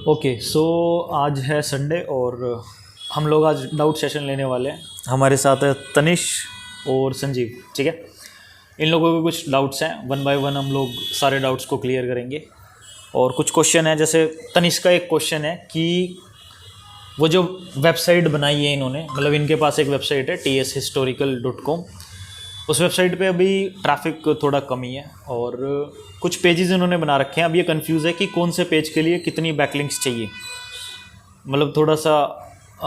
Okay so आज है Sunday और हम लोग आज डाउट सेशन लेने वाले हैं। हमारे साथ है तनिष और संजीव। ठीक है, इन लोगों के कुछ डाउट्स हैं, वन बाय वन हम लोग सारे डाउट्स को क्लियर करेंगे। और कुछ क्वेश्चन है, जैसे तनिष का एक क्वेश्चन है कि वो जो वेबसाइट बनाई है इन्होंने, मतलब इनके पास एक वेबसाइट है tshistorical.com। उस वेबसाइट पे अभी ट्रैफिक थोड़ा कमी है और कुछ पेजेस इन्होंने बना रखे हैं। अब ये कंफ्यूज है कि कौन से पेज के लिए कितनी बैकलिंक्स चाहिए। मतलब थोड़ा सा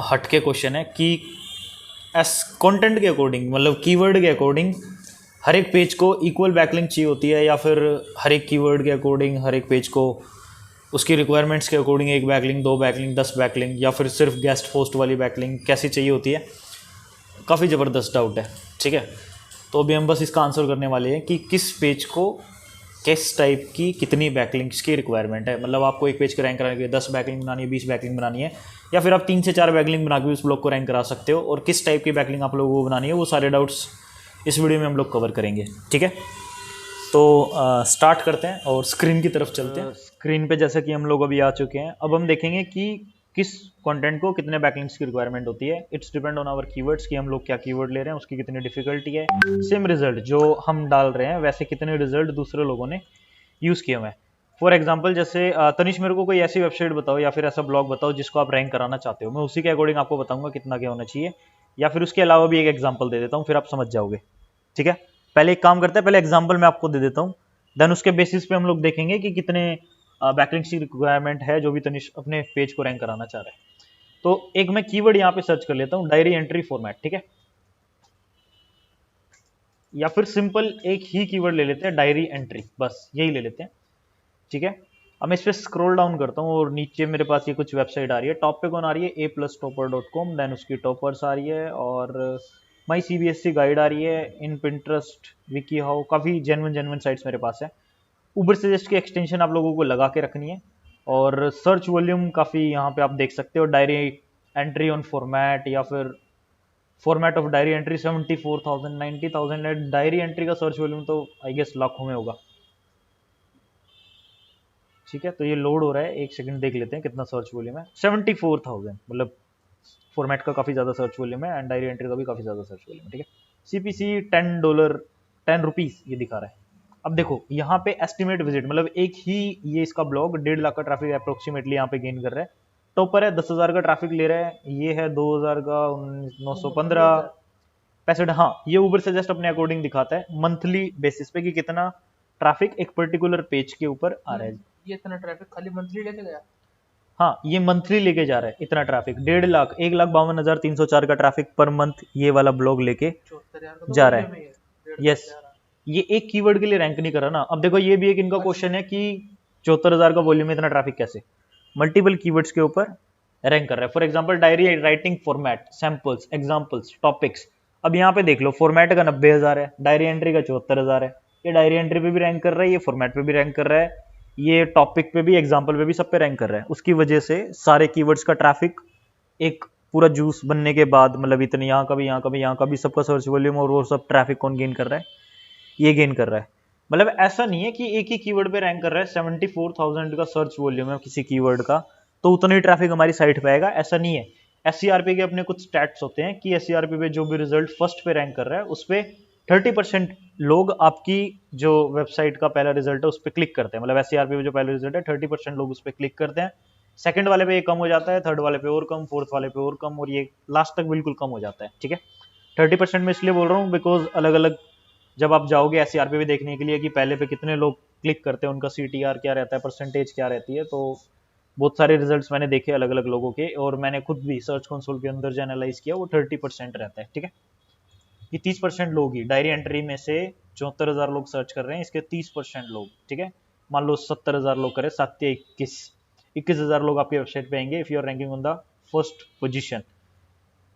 हटके क्वेश्चन है कि एस कंटेंट के अकॉर्डिंग, मतलब कीवर्ड के अकॉर्डिंग हर एक पेज को इक्वल बैकलिंक चाहिए होती है, या फिर हर एक कीवर्ड के अकॉर्डिंग हर एक पेज को उसकी रिक्वायरमेंट्स के अकॉर्डिंग एक बैकलिंक, दो बैकलिंक, 10 बैकलिंक, या फिर सिर्फ गेस्ट पोस्ट वाली बैकलिंक कैसी चाहिए होती है। काफ़ी ज़बरदस्त डाउट है। ठीक है, तो अभी हम बस इसका आंसर करने वाले हैं कि किस पेज को किस टाइप की कितनी बैकलिंक्स की रिक्वायरमेंट है। मतलब आपको एक पेज को रैंक कराने के लिए 10 बैकलिंक बनानी है, 20 बैकलिंक बनानी है, या फिर आप 3 से 4 बैकलिंक बना के उस ब्लॉग को रैंक करा सकते हो। और किस टाइप की बैकलिंक आप लोगों को बनानी है, वो सारे डाउट्स इस वीडियो में हम लोग कवर करेंगे। ठीक है, तो स्टार्ट करते हैं और स्क्रीन की तरफ चलते हैं। स्क्रीन पे जैसे कि हम लोग अभी आ चुके हैं, अब हम देखेंगे कि किस कंटेंट को कितने बैकलिंक्स की रिक्वायरमेंट होती है। It's depend on our keywords कि हम लोग क्या कीवर्ड ले रहे हैं, उसकी कितनी डिफिकल्टी है। सेम रिजल्ट जो हम डाल रहे हैं वैसे कितने रिजल्ट दूसरे लोगों ने यूज़ किए हुए हैं। फॉर एग्जाम्पल जैसे तनिष मेरे को कोई ऐसी वेबसाइट बताओ या फिर ऐसा ब्लॉग बताओ जिसको आप रैंक कराना चाहते हो, मैं उसी के अकॉर्डिंग आपको बताऊंगा कितना क्या होना चाहिए, या फिर उसके अलावा भी एक एग्जाम्पल दे देता हूँ, फिर आप समझ जाओगे। ठीक है, पहले एक काम करते हैं, पहले एग्जाम्पल मैं आपको दे देता हूँ, देन उसके बेसिस पे हम लोग देखेंगे कि कितने बैकलिंक्स की रिक्वायरमेंट है जो भी तनिष अपने पेज को रैंक कराना चाह रहा है। तो एक मैं कीवर्ड यहाँ पे सर्च कर लेता हूँ, डायरी एंट्री फॉर्मेट। ठीक है, या फिर सिंपल एक ही कीवर्ड ले लेते हैं, डायरी एंट्री, बस यही ले लेते हैं। ठीक है, अब मैं इस पर स्क्रॉल डाउन करता हूँ और नीचे मेरे पास ये कुछ वेबसाइट आ रही है। टॉप पे कौन आ रही है, a+topper.com, देन उसकी टॉपर्स आ रही है, और माई CBSE गाइड आ रही है, इन पिंटरेस्ट, विकी हाउ, काफ़ी जेन्युइन साइट्स मेरे पास है। उबर सजेस्ट की एक्सटेंशन आप लोगों को लगा के रखनी है, और सर्च वॉल्यूम काफ़ी यहाँ पे आप देख सकते हो। डायरी एंट्री ऑन फॉर्मेट, या फिर format of diary entry 74,000, 90,000। Diary entry का सर्च वॉल्यूम तो आई गेस लाखों में होगा। ठीक है, तो ये लोड हो रहा है, एक सेकंड देख लेते हैं कितना सर्च वॉल्यूम है। 74,000, मतलब फॉर्मेट का काफ़ी ज़्यादा सर्च वॉल्यूम है एंड डायरी एंट्री का भी काफ़ी ज़्यादा सर्च वॉल्यूम है। ठीक है, CPC $10, ₹10 ये दिखा रहा है। अब देखो यहाँ पे एस्टिमेट विजिट, मतलब एक ही ये इसका ब्लॉग 1.5 लाख का ट्रैफिक अप्रोक्सीमेटली यहाँ पे गेन कर रहा है। टॉपर है 10,000 का ट्रैफिक ले रहा है, ये है 2,000 का, 915 65। हाँ, ये उबर सजेस्ट अपने अकॉर्डिंग दिखाता है मंथली बेसिस पे कि कितना ट्रैफिक एक पर्टिकुलर पेज के ऊपर आ रहा है। ये इतना ट्रैफिक खाली मंथली लेके गया। हाँ, ये मंथली लेके जा रहा है इतना ट्रैफिक, 1.5 लाख, 1,52,304 का ट्रैफिक पर मंथ ये वाला ब्लॉग लेके 74,000 जा रहा है। यस, ये एक कीवर्ड के लिए रैंक नहीं कर रहा ना। अब देखो ये भी एक इनका क्वेश्चन है कि 74,000 का वॉल्यूम में इतना ट्रैफिक कैसे, मल्टीपल कीवर्ड्स के ऊपर रैंक कर रहा है। For example diary writing format, samples, examples, topics. अब यहाँ पे देख लो, फॉर्मेट का 90,000 है, डायरी एंट्री का 74,000 है। ये डायरी एंट्री पे भी रैंक कर रहा है, ये फॉर्मेट पे भी रैंक कर रहा है, ये टॉपिक पे भी, एग्जाम्पल पे भी, सब पे रैंक कर रहा है। उसकी वजह से सारे कीवर्ड्स का ट्रैफिक एक पूरा जूस बनने के बाद, मतलब इतने यहाँ का भी, यहाँ का भी, यहाँ का भी, सबका सर्च वॉल्यूम, और वो सब ट्रैफिक कौन गेन कर रहा है, ये गेन कर रहा है। मतलब ऐसा नहीं है कि एक ही कीवर्ड पे रैंक कर रहा है, 74,000 का सर्च वॉल्यूम है किसी कीवर्ड का, तो उतना ही ट्रैफिक हमारी साइट पे आएगा, ऐसा नहीं है। SCRP के अपने कुछ स्टैट्स होते हैं कि SCRP पे जो भी रिजल्ट फर्स्ट पे रैंक कर रहा है उस पर 30% लोग आपकी जो वेबसाइट का पहला रिजल्ट है उस पर क्लिक करते हैं। मतलब SCRP पे जो पहला रिजल्ट है 30% लोग उस पर क्लिक करते हैं। सेकंड वाले पे ये कम हो जाता है, थर्ड वाले पे और कम, फोर्थ वाले पे और कम, और ये लास्ट तक बिल्कुल कम हो जाता है। ठीक है, 30% में इसलिए बोल रहा हूँ बिकॉज अलग अलग जब आप जाओगे SCRP भी देखने के लिए कि पहले पे कितने लोग क्लिक करते हैं, उनका CTR क्या रहता है, परसेंटेज क्या रहती है, तो बहुत सारे रिजल्ट्स मैंने देखे अलग अलग लोगों के, और मैंने खुद भी सर्च कंसोल के अंदर जो एनालाइज किया वो 30% रहता है। ठीक है, ये 30% लोग ही डायरी एंट्री में से 74,000 लोग सर्च कर रहे हैं, इसके 30% लोग। ठीक है, मान लो 70,000 लोग करे, 7 या 21,000 लोग आपकी वेबसाइट पे आएंगे if you are ranking on the first position.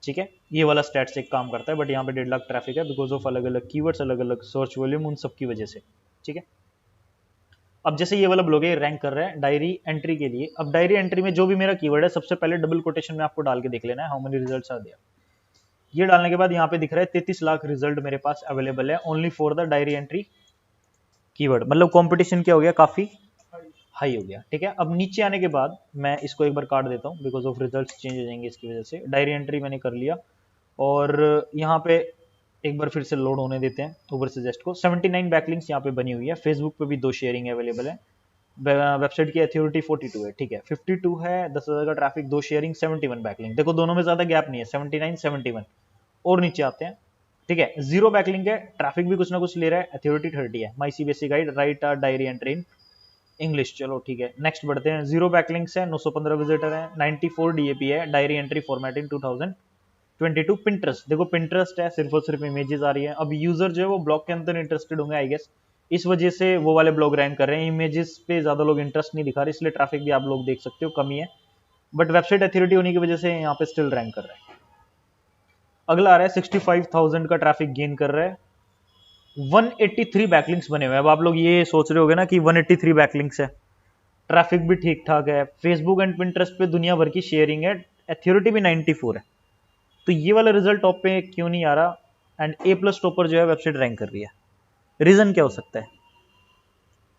ठीक है, ये वाला स्टैट्स एक काम करता है, बट यहाँ पे 1.5 लाख ट्रैफिक है बिकॉज ऑफ अलग अलग कीवर्ड्स, अलग अलग सर्च वॉल्यूम, उन सब की वजह से। ठीक है, अब जैसे ये वाला ब्लॉग है रैंक कर रहा है डायरी एंट्री के लिए। अब डायरी एंट्री में जो भी मेरा कीवर्ड है सबसे पहले डबल कोटेशन में आपको डाल के देख लेना है, how many results are there. ये डालने के बाद यहाँ पे दिख रहा है 33 लाख रिजल्ट मेरे पास अवेलेबल है only for the diary entry keyword. मतलब कंपटीशन क्या हो गया, काफी हाई हो गया, ठीक है। अब नीचे आने के बाद मैं इसको एक बार काट देता हूँ बिकॉज ऑफ रिजल्ट चेंज हो जाएंगे इसकी वजह से। डायरी एंट्री मैंने कर लिया और यहाँ पे एक बार फिर से लोड होने देते हैं ऊबर सजेस्ट को। 79 बैकलिंक्स यहाँ पे बनी हुई है। फेसबुक पे भी 2 शेयरिंग अवेलेबल है। वेबसाइट की अथॉरिटी 42 है, ठीक है। 52 है, 10,000 का ट्रैफिक, 2 शेयरिंग, 71 बैकलिंक। देखो दोनों में ज्यादा गैप नहीं है, 79 71। और नीचे आते हैं, ठीक है। 0 बैकलिंक है, ट्रैफिक भी कुछ ना कुछ ले रहा है, अथॉरिटी 30 है। My CBSE guide, write our diary entry in English, चलो ठीक है। नेक्स्ट बढ़ते हैं। 0 बैकलिंक्स है, 915 विजिटर है, 94 डीएपी है, diary entry format in 2022। Pinterest, देखो पिंटरेस्ट है, सिर्फ और सिर्फ इमेजेस आ रही है। अब यूजर जो है वो ब्लॉग के अंदर इंटरेस्टेड होंगे आई गेस, इस वजह से वो वाले ब्लॉग रैंक कर रहे हैं। इमेजेस पे ज्यादा लोग इंटरेस्ट नहीं दिखा रहे, इसलिए ट्रैफिक भी आप लोग देख सकते हो कमी है, बट वेबसाइट अथॉरिटी होने की वजह से यहाँ पे स्टिल रैंक कर रहा है। अगला आ रहा है 65,000 का ट्रैफिक गेन कर रहा है, 183 बैकलिंक्स बने हुए हैं। अब आप लोग ये सोच रहे होगे ना कि 183 बैकलिंक्स है, ट्रैफिक भी ठीक ठाक है, फेसबुक एंड पिंटरेस्ट पे दुनिया भर की शेयरिंग है, अथॉरिटी भी 94 है, तो ये वाला रिजल्ट टॉप पे क्यों नहीं आ रहा? एंड ए प्लस टॉपर जो है वेबसाइट रैंक कर रही है। रीजन क्या हो सकता है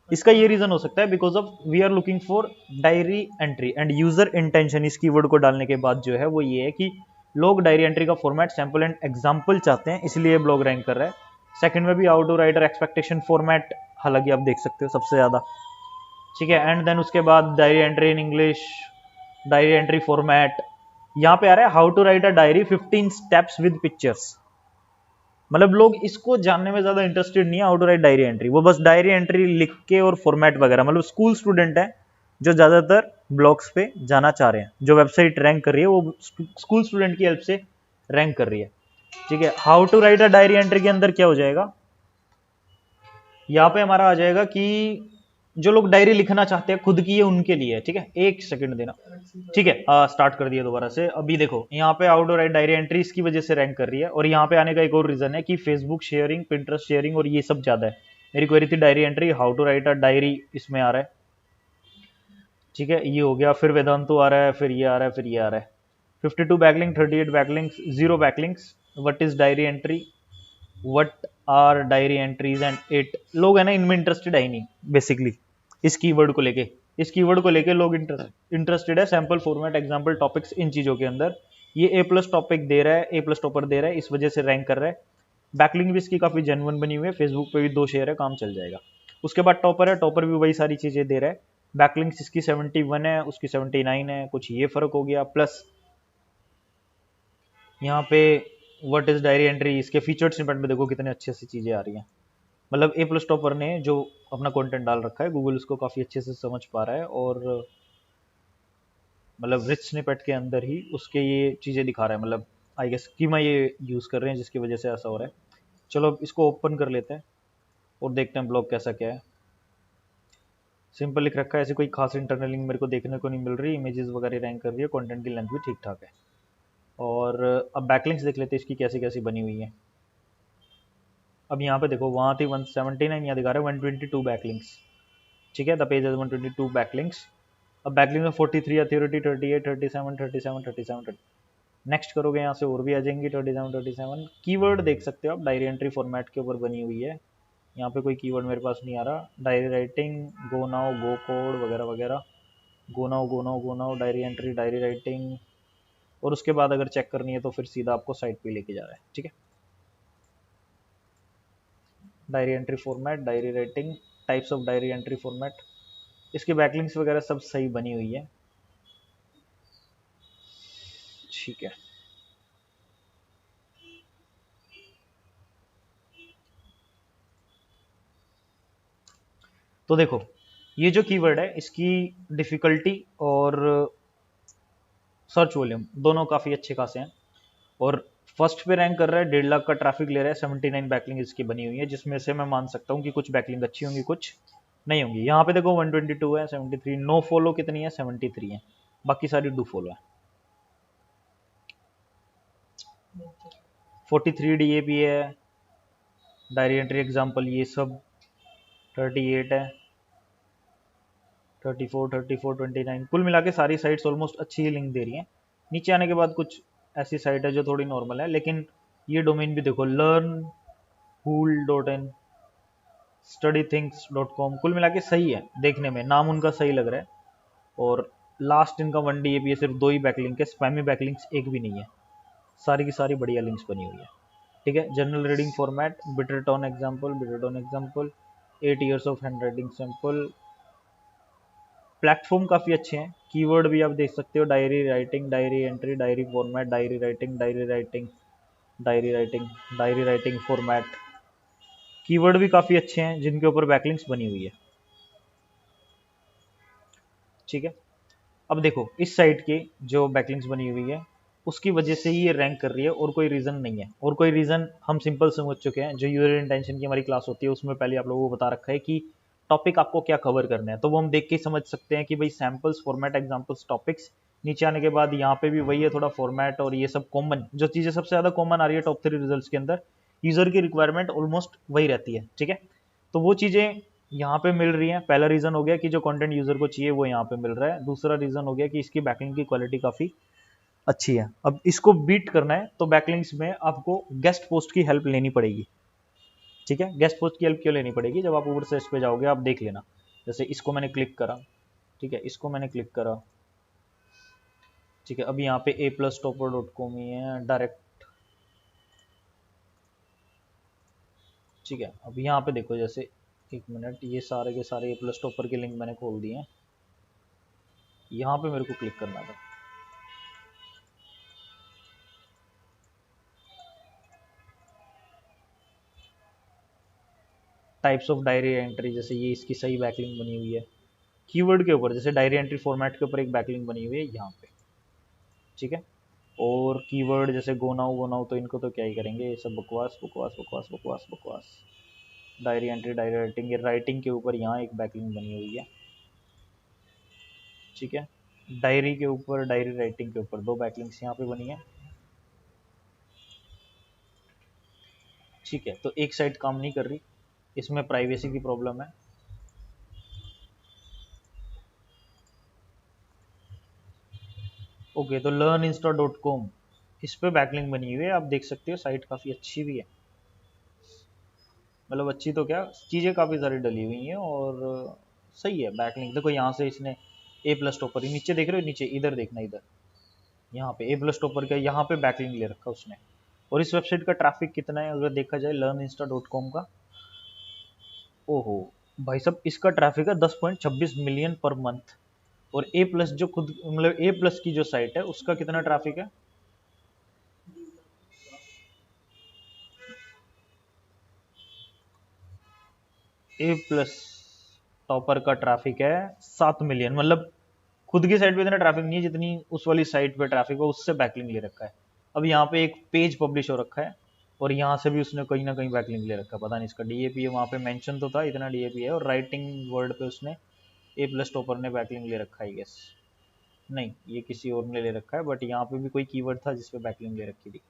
इसका? ये रीजन हो सकता है because of we are looking for diary entry and user intention. इस कीवर्ड को डालने के बाद जो है वो ये है कि लोग डायरी एंट्री का फॉर्मेट सैंपल एंड एग्जाम्पल चाहते हैं, इसलिए ब्लॉग रैंक कर रहा है। सेकंड में भी आउटडोर राइडर एक्सपेक्टेशन फॉर्मेट, हालांकि आप देख सकते हो सबसे ज्यादा, ठीक है। एंड देन उसके बाद diary entry in English, diary entry format. यहाँ पे आ रहा है how to write a diary 15 steps with pictures. मतलब लोग इसको जानने में ज्यादा इंटरेस्टेड नहीं है, how to write diary entry. वो बस डायरी एंट्री लिख के और फॉर्मेट वगैरह, मतलब स्कूल स्टूडेंट है जो ज्यादातर ब्लॉग्स पे जाना चाह रहे हैं। जो वेबसाइट रैंक कर रही है वो स्कूल स्टूडेंट की हेल्प से रैंक कर रही है, ठीक है। How to write a diary entry के अंदर क्या हो जाएगा, यहाँ पे हमारा आ जाएगा कि जो लोग डायरी लिखना चाहते हैं खुद की, ये उनके लिए है, ठीक है। एक सेकंड देना, ठीक है। स्टार्ट कर दिया दोबारा से। अभी देखो यहाँ पे आउटडोर राइट डायरी एंट्री इसकी वजह से रैंक कर रही है, और यहाँ पे आने का एक और रीजन है कि फेसबुक शेयरिंग, पिंटरेस्ट शेयरिंग और ये सब ज्यादा है। मेरी क्वेरी थी diary entry, how to write a diary इसमें आ रहा है, ठीक है। ये हो गया, फिर वेदांतु आ रहा है, फिर ये आ रहा है, फिर ये आ रहा है। 52 backlink, 38 backlinks, 0 backlinks. What is diary entry, what are diary entries and it. लोग है ना इनमें इंटरेस्टेड है ही नहीं बेसिकली, इस कीवर्ड को लेके। इस कीवर्ड को लेके लोग इंटरेस्टेड है सैंपल फॉर्मेट, एग्जांपल, टॉपिक्स, इन चीजों के अंदर। ये ए प्लस टॉपिक दे रहा है, ए प्लस टॉपर दे रहा है, इस वजह से रैंक कर रहा है। बैकलिंक भी इसकी काफी जेन्युइन बनी हुई है, फेसबुक पे भी 2 शेयर है, काम चल जाएगा। उसके बाद टॉपर है, टॉपर भी वही सारी चीजें दे रहा है। बैकलिंक्स इसकी 71 है, उसकी 79 है, कुछ ये फर्क हो गया। प्लस यहाँ पे व्हाट इज डायरी एंट्री, इसके फीचर्ड स्निपेट में देखो कितने अच्छे से चीजें आ रही हैं। मतलब ए प्लस टॉपर ने जो अपना कंटेंट डाल रखा है, गूगल उसको काफी अच्छे से समझ पा रहा है, और मतलब रिच स्निपेट के अंदर ही उसके ये चीजें दिखा रहा है। मतलब आई गेस स्कीमा ये यूज कर रहे हैं जिसकी वजह से ऐसा हो रहा है। चलो अब इसको ओपन कर लेते हैं और देखते हैं ब्लॉग कैसा क्या है। सिंपल लिख रखा है, ऐसी कोई खास इंटरनलिंग मेरे को देखने को नहीं मिल रही। इमेजेस वगैरह रैंक कर रही है, कंटेंट की लेंथ भी ठीक ठाक है। और अब बैकलिंक्स देख लेते हैं इसकी कैसी कैसी बनी हुई है। अब यहाँ पे देखो, वहाँ थी 179, यहाँ दिखा रहा है 122 बैकलिंक्स, ठीक है। द पेज है 122 बैकलिंक्स। अब बैकलिंक में 43 अथॉरिटी, 38, 37, 37, 37। नेक्स्ट करोगे यहाँ से और भी आ जाएंगी 37, 37। कीवर्ड देख सकते हो आप, डायरी एंट्री फॉर्मेट के ऊपर बनी हुई है। यहाँ पे कोई कीवर्ड मेरे पास नहीं आ रहा। डायरी राइटिंग, गो नाउ, गो कोड वगैरह वगैरह। Go now, go now, go now, diary entry, diary writing. और उसके बाद अगर चेक करनी है तो फिर सीधा आपको साइट पे लेके जा रहा है, ठीक है। Diary entry format, diary writing, types of diary entry format. इसकी बैकलिंक्स वगैरह सब सही बनी हुई है, ठीक है। तो देखो ये जो कीवर्ड है इसकी डिफिकल्टी और सर्च वॉल्यूम दोनों काफी अच्छे खासे हैं, और फर्स्ट पे रैंक कर रहा है, 1.5 लाख का ट्रैफिक ले रहा है। 79 बैकलिंग इसकी बनी हुई है, जिसमें से मैं मान सकता हूँ कि कुछ बैकलिंग अच्छी होंगी, कुछ नहीं होंगी। यहाँ पे देखो 122 है, 73, नो फॉलो कितनी है, 73 है, बाकी सारी डू फॉलो है। 43 डीएपी है, डायरी एंट्री एग्जाम्पल ये सब 38 है, 34, 34, 29। कुल मिला के सारी साइट्स ऑलमोस्ट अच्छी ही लिंक दे रही हैं। नीचे आने के बाद कुछ ऐसी साइट है जो थोड़ी नॉर्मल है, लेकिन ये डोमेन भी देखो, learnhool.in, studythings.com, कुल मिला के सही है देखने में, नाम उनका सही लग रहा है। और लास्ट इनका 1 DAP है, सिर्फ 2 ही बैकलिंक है, स्पैमी बैकलिंक्स एक भी नहीं है, सारी की सारी बढ़िया लिंक्स बनी हुई है। ठीक है, जनरल रीडिंग फॉर्मेट, बिटरटोन example, 8 years of hand writing sample. Platform काफ़ी अच्छे हैं, कीवर्ड भी आप देख सकते हो, diary writing, diary entry, diary format, diary writing, diary writing, diary writing, diary writing format. Keyword भी काफ़ी अच्छे हैं जिनके ऊपर बैकलिंक्स बनी हुई है। ठीक है, अब देखो इस साइट की जो बैकलिंक्स बनी हुई है उसकी वजह से ही ये रैंक कर रही है, और कोई रीज़न नहीं है। और कोई रीज़न हम सिंपल समझ चुके हैं, जो यूजर इंटेंशन की हमारी क्लास होती है उसमें पहले आप लोगों को बता रखा है कि टॉपिक आपको क्या कवर करना है, तो वो हम देख के समझ सकते हैं कि भाई सैम्पल्स, फॉर्मेट, एग्जाम्पल्स, टॉपिक्स। नीचे आने के बाद यहाँ पे भी वही है, थोड़ा फॉर्मेट और ये सब कॉमन जो चीज़ें सबसे ज़्यादा कॉमन आ रही है टॉप 3 रिजल्ट्स के अंदर, यूज़र की रिक्वायरमेंट ऑलमोस्ट वही रहती है। ठीक है, तो वो चीज़ें यहाँ पे मिल रही है। पहला रीज़न हो गया कि जो कंटेंट यूज़र को चाहिए वो यहाँ पे मिल रहा है। दूसरा रीज़न हो गया कि इसकी बैकलिंक की क्वालिटी काफ़ी अच्छी है। अब इसको बीट करना है तो बैकलिंक्स में आपको गेस्ट पोस्ट की हेल्प लेनी पड़ेगी। ठीक है, गेस्ट पोस्ट की हेल्प क्यों लेनी पड़ेगी, जब आप ऊपर सर्च पे जाओगे आप देख लेना, जैसे इसको मैंने क्लिक करा, ठीक है, इसको मैंने क्लिक करा, ठीक है, अब यहाँ पे a+topper.com ही है डायरेक्ट। ठीक है, अब यहाँ पे देखो, जैसे 1 मिनट, ये सारे के सारे a+topper के लिंक मैंने खोल दिए हैं, यहाँ पे मेरे को क्लिक करना था। टाइप्स ऑफ डायरी एंट्री, जैसे ये इसकी सही बैकलिंक बनी हुई है। कीवर्ड के ऊपर जैसे डायरी एंट्री फॉर्मेट के ऊपर एक बैकलिंक बनी हुई है यहाँ पे। ठीक है, और कीवर्ड जैसे गो नाउ तो इनको तो क्या ही करेंगे, ये सब बकवास बकवास बकवास बकवास बकवास। डायरी एंट्री, डायरी राइटिंग, ये राइटिंग के ऊपर यहाँ एक बैकलिंक बनी हुई है। ठीक है, डायरी के ऊपर, डायरी राइटिंग के ऊपर 2 बैकलिंक्स यहाँ पे बनी है। ठीक है, तो एक साइड काम नहीं कर रही, इसमें प्राइवेसी की प्रॉब्लम है। ओके, तो learninsta.com, इस पे बैकलिंक बनी हुई है, आप देख सकते हो साइट काफ़ी अच्छी भी है। मतलब अच्छी तो क्या, चीज़ें काफ़ी सारी डली हुई हैं और सही है बैकलिंक। देखो यहाँ से इसने a+topper, नीचे देख रहे हो, नीचे इधर देखना, इधर यहाँ पे a+topper का यहाँ पे बैकलिंक ले रखा उसने। और इस वेबसाइट का ट्रैफिक कितना है अगर देखा जाए learninsta.com का, ओहो भाई साहब, इसका ट्रैफिक है 10.26 मिलियन पर मंथ। और a+ जो खुद मतलब a+ की जो साइट है उसका कितना ट्रैफिक है, a+ टॉपर का ट्रैफिक है 7 मिलियन। मतलब खुद की साइट पे इतना ट्रैफिक नहीं है जितनी उस वाली साइट पे ट्रैफिक हो, उससे बैकलिंक ले रखा है। अब यहाँ पे एक पेज पब्लिश हो रखा है और यहाँ से भी उसने कहीं ना कहीं बैकलिंक ले रखा है, पता नहीं इसका DAP है, वहाँ पे मेंशन तो था इतना DAP है, और राइटिंग वर्ड पे उसने a+ टॉपर ने बैकलिंक ले रखा है, गेस नहीं ये किसी और ने ले रखा है, बट यहाँ पे भी कोई कीवर्ड था जिसपे बैकलिंक ले रखी थी।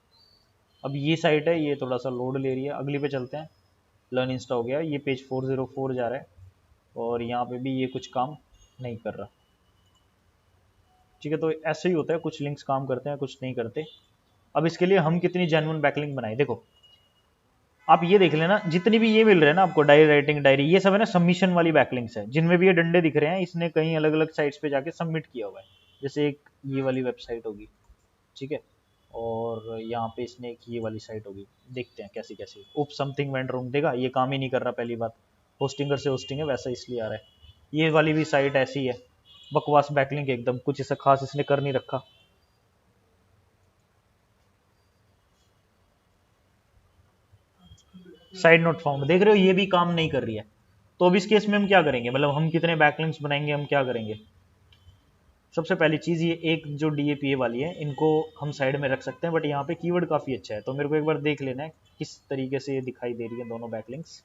अब ये साइट है, ये थोड़ा सा लोड ले रही है, अगली पे चलते हैं। लर्न इंस्टा हो गया, ये पेज 404 जा रहा है और यहाँ पे भी ये कुछ काम नहीं कर रहा। ठीक है, तो ऐसे ही होता है, कुछ लिंक्स काम करते हैं कुछ नहीं करते। अब इसके लिए हम कितनी जेन्युइन बैकलिंक बनाए, देखो आप ये देख लेना, जितनी भी ये मिल रहे हैं ना आपको, डायरी राइटिंग, डायरी, ये सब है ना सबमिशन वाली बैकलिंक्स है, जिनमें भी ये डंडे दिख रहे हैं इसने कहीं अलग अलग साइट्स पे जाके सबमिट किया हुआ है। जैसे एक ये वाली वेबसाइट होगी, ठीक है, और यहाँ पे इसने एक ये वाली साइट होगी, देखते हैं कैसी कैसी। उप समथिंग वेंट रॉन्ग, देगा ये काम ही नहीं कर रहा, पहली बात होस्टिंगर से होस्टिंग है वैसा इसलिए आ रहा है। ये वाली भी साइट ऐसी है, बकवास बैकलिंक एकदम, कुछ ऐसा खास इसने कर नहीं रखा। साइड नोट फाउंड, देख रहे हो ये भी काम नहीं कर रही है। तो अब इस केस में हम क्या करेंगे, मतलब हम कितने बैकलिंक्स बनाएंगे, हम क्या करेंगे। सबसे पहली चीज़, ये एक जो DAPA वाली है इनको हम साइड में रख सकते हैं, बट यहाँ पे कीवर्ड काफ़ी अच्छा है, तो मेरे को एक बार देख लेना है किस तरीके से ये दिखाई दे रही है दोनों बैकलिंक्स।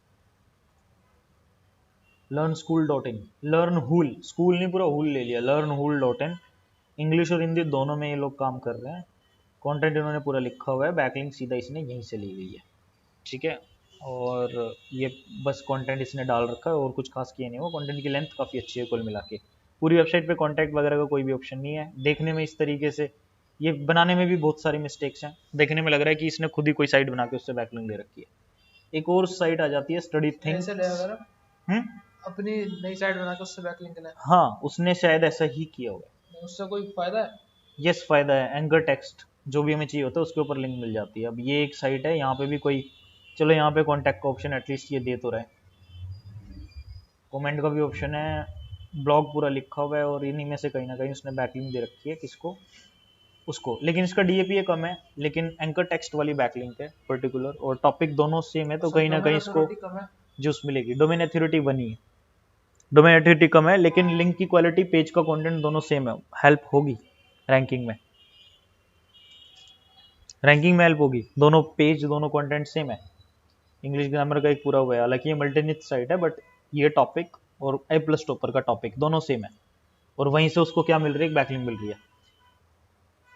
learnschool.in, लर्न हुल, स्कूल नहीं पूरा हुल ले लिया, learnhul.in, इंग्लिश और हिंदी दोनों में ये लोग काम कर रहे हैं। कंटेंट इन्होंने पूरा लिखा हुआ है, बैकलिंक सीधा इसने यहीं से ली हुई है। ठीक है, और ये बस कंटेंट इसने डाल रखा है और कुछ खास किया नहीं हुआ। कंटेंट की लेंथ काफ़ी अच्छी है कुल मिला के। पूरी वेबसाइट पे कॉन्टैक्ट वगैरह का कोई भी ऑप्शन नहीं है। देखने में इस तरीके से, ये बनाने में भी बहुत सारी मिस्टेक्स हैं, देखने में लग रहा है कि इसने खुद ही कोई साइट बना के उससे बैकलिंक ले रखी है। एक और साइट आ जाती है स्टडी थिंग्स। ऐसे ले अगर हम्म, अपनी नई साइट बना के उससे बैकलिंक लेना हाँ उसने शायद ऐसा ही किया होगा। है, उससे कोई फायदा है? यस फायदा है, एंकर टेक्स्ट जो भी हमें चाहिए होता है उसके ऊपर लिंक मिल जाती है। अब ये एक साइट है, यहाँ पे भी कोई, चलो यहाँ पे कॉन्टैक्ट का ऑप्शन एटलीस्ट ये दे तो रहा है, कमेंट का भी ऑप्शन है, ब्लॉग पूरा लिखा हुआ है, और इन्हीं में से कहीं ना कहीं उसने बैकलिंक दे रखी है किसको, उसको। लेकिन इसका डीएपीए कम है, लेकिन एंकर टेक्स्ट वाली बैकलिंक है पर्टिकुलर, और टॉपिक दोनों सेम है, तो कहीं ना कहीं इसको कम है। जूस मिलेगी। डोमेन अथॉरिटी बनी है, डोमेन अथॉरिटी कम है, लेकिन लिंक की क्वालिटी, पेज का कंटेंट दोनों सेम है, हेल्प होगी रैंकिंग में, रैंकिंग में हेल्प होगी। दोनों पेज दोनों कंटेंट सेम है, इंग्लिश ग्रामर का एक पूरा हुआ है, हालांकि ये मल्टीनिच साइट है, बट ये टॉपिक और ए प्लस टॉपर का टॉपिक दोनों सेम है, और वहीं से उसको क्या मिल रही है, बैकलिंक मिल रही है।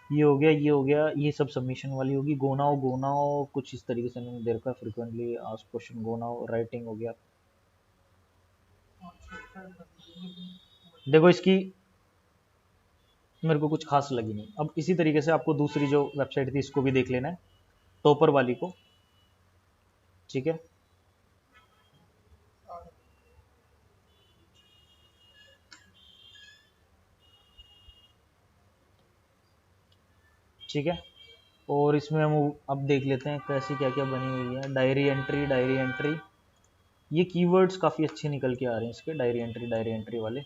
ये हो गया, ये हो गया, ये सब सबमिशन वाली होगी। गोनाओ गोनाओ कुछ इस तरीके से मैंने दे रखा है, फ्रिक्वेंटली आस्क्ड क्वेश्चन गोनाओ, राइटिंग हो गया। देखो इसकी मेरे को कुछ खास लगी नहीं। अब इसी तरीके से आपको दूसरी जो वेबसाइट थी इसको भी देख लेना है, टॉपर वाली को, ठीक है। ठीक है, और इसमें हम अब देख लेते हैं कैसी क्या क्या बनी हुई है। डायरी एंट्री, डायरी एंट्री, ये कीवर्ड्स काफ़ी अच्छे निकल के आ रहे हैं इसके, डायरी एंट्री वाले।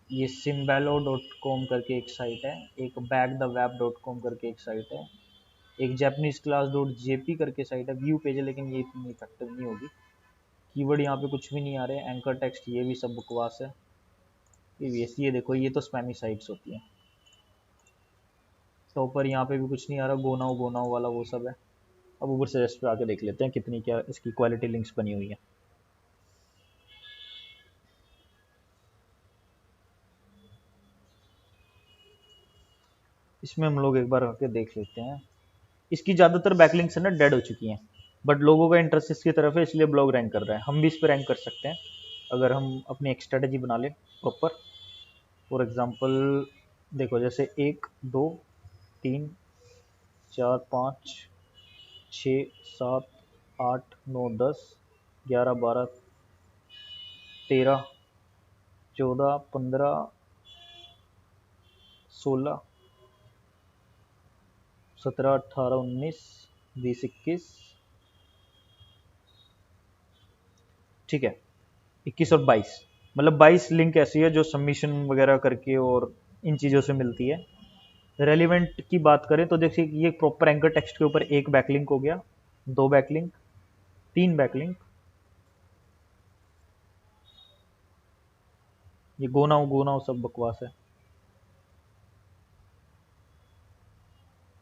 ये simbalo.com करके एक साइट है, एक backtheweb.com करके एक साइट है, एक japaneseclass.jp करके साइट है, व्यू पेज है, लेकिन ये इतनी इफेक्टिव नहीं होगी। कीवर्ड यहाँ पे कुछ भी नहीं आ रहे, एंकर टेक्स्ट ये भी सब बकवास है। ये देखो, ये तो स्पैमी साइट्स होती हैं। तो ऊपर यहाँ पे भी कुछ नहीं आ रहा, गोनाओ गोनाओ वाला वो सब है। अब ऊपर सजेस्ट पे आके देख लेते हैं कितनी क्या इसकी क्वालिटी लिंक्स बनी हुई है। इसमें हम लोग एक बार आके देख लेते हैं। इसकी ज़्यादातर बैकलिंक्स है ना डेड हो चुकी हैं, बट लोगों का इंटरेस्ट इसकी तरफ है, इसलिए ब्लॉग रैंक कर रहा है। हम भी इस पर रैंक कर सकते हैं अगर हम अपनी एक स्ट्रेटजी बना लें प्रॉपर। फॉर एग्जांपल देखो, जैसे 1 2 3 4 5 6 7 8 9 10 11 12 13 14 15 16 17 18 19 20 21, ठीक है, 21 और 22, मतलब 22 लिंक ऐसी है जो सबमिशन वगैरह करके और इन चीज़ों से मिलती है। रेलिवेंट की बात करें तो देखिए, ये प्रॉपर एंकर टेक्स्ट के ऊपर एक बैकलिंक हो गया, 2 बैकलिंक, 3 बैकलिंक, ये गोनाओ गोनाओ सब बकवास है।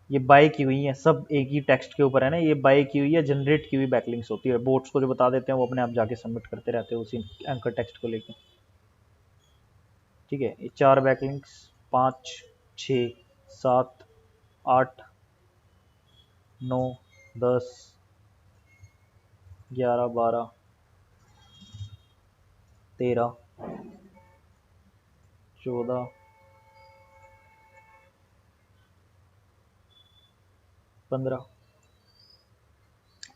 ये बाय की हुई है, सब एक ही टेक्स्ट के ऊपर है ना, ये बाय की हुई है, जनरेट की हुई बैकलिंक्स होती है। बोट्स को जो बता देते हैं वो अपने आप जाके सबमिट करते रहते हैं उसी एंकर टेक्स्ट को लेके, ठीक है। ये 4 बैकलिंक्स, 5 6 7 8 9 10 11 12 13 14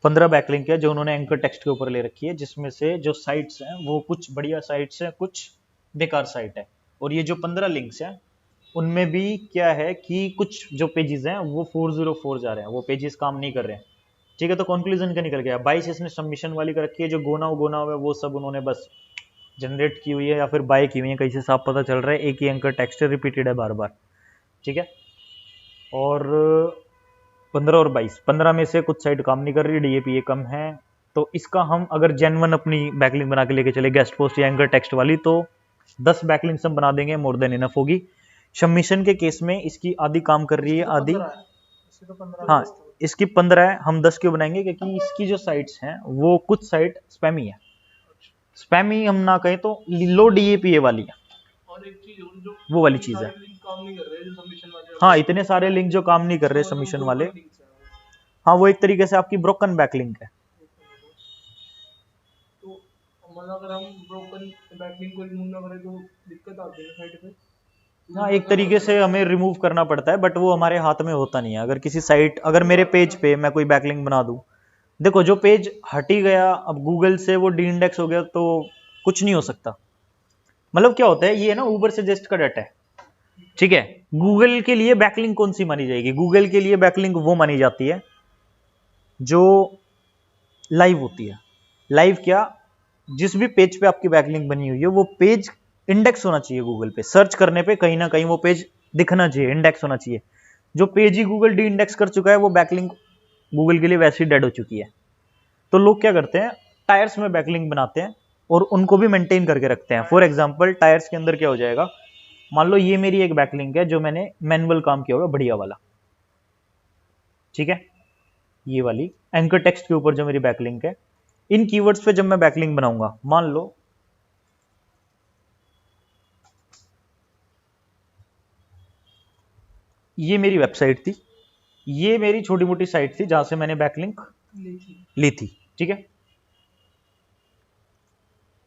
15 बैकलिंक है जो उन्होंने एंकर टेक्स्ट के ऊपर ले रखी है, जिसमें से जो साइट्स हैं वो कुछ बढ़िया साइट्स हैं, कुछ बेकार साइट है। और ये जो 15 लिंक्स हैं उनमें भी क्या है कि कुछ जो पेजेस हैं वो 404 जा रहे हैं, वो पेजेस काम नहीं कर रहे हैं, ठीक है। तो कंक्लूजन क्या निकल गया, 22 इसने सबमिशन वाली कर रखी है, जो गोनाओ गोनाओ है वो सब उन्होंने बस जनरेट की हुई है या फिर बाय की हुई है, कहीं से साफ पता चल रहा है एक ही एंकर टेक्स्ट रिपीटेड है बार बार, ठीक है। और 15 और 22, 15 में से कुछ साइट काम नहीं कर रही, डीएपीए कम है, तो इसका हम अगर जेन्युइन अपनी बैकलिंक बना के लेके चले गेस्ट पोस्ट या एंकर टेक्स्ट वाली, तो 10 बैकलिंक्स हम बना देंगे, मोर देन इनफ होगी। सबमिशन के केस में इसकी आधी काम कर रही है, आधी, हाँ इसकी 15 है, हम 10 क्यों बनाएंगे, क्योंकि इसकी जो साइट्स हैं वो कुछ साइट स्पैमी है, स्पैमी हम ना कहें तो लो डीएपीए वाली है, और एक चीज जो वो वाली चीज है। काम नहीं कर रहे जो सबमिशन वाले, हाँ इतने सारे लिंक जो काम नहीं कर रहे सबमिशन वाले, हाँ वो एक तरीके से आपकी ब्रोकन बैकलिंक है। तो मतलब अगर हम ब्रोकन बैकलिंक को रिमूव ना करें तो दिक्कत आती है साइट पे। हाँ एक तरीके से हमें रिमूव करना पड़ता है, बट वो हमारे हाथ में होता नहीं है। अगर किसी साइट, अगर मेरे पेज पे मैं कोई बैकलिंक बना दूं देखो जो पेज हट ही गया, अब गूगल से वो डी इंडेक्स हो गया तो कुछ नहीं हो सकता। मतलब क्या होता है, ये ना ऊबर सजेस्ट का डाटा है, ठीक है। गूगल के लिए बैकलिंक कौन सी मानी जाएगी? गूगल के लिए बैकलिंक वो मानी जाती है जो लाइव होती है। लाइव क्या? जिस भी पेज पे आपकी बैकलिंक बनी हुई है वो पेज इंडेक्स होना चाहिए गूगल पे, सर्च करने पे कहीं ना कहीं वो पेज दिखना चाहिए, इंडेक्स होना चाहिए। जो पेज ही गूगल डी इंडेक्स कर चुका है वो बैकलिंक गूगल के लिए वैसे ही डेड हो चुकी है। तो लोग क्या करते हैं, टायर्स में बैकलिंक बनाते हैं और उनको भी मेंटेन करके रखते हैं। फॉर एग्जांपल टायर्स के अंदर क्या हो जाएगा, मान लो ये मेरी एक बैकलिंक है जो मैंने मैनुअल काम किया होगा बढ़िया वाला, ठीक है। ये वाली एंकर टेक्स्ट के ऊपर जो मेरी बैकलिंक है, इन कीवर्ड्स पे जब मैं बैकलिंक बनाऊंगा, मान लो ये मेरी वेबसाइट थी, ये मेरी छोटी मोटी साइट थी जहां से मैंने बैकलिंक ली थी, ठीक है।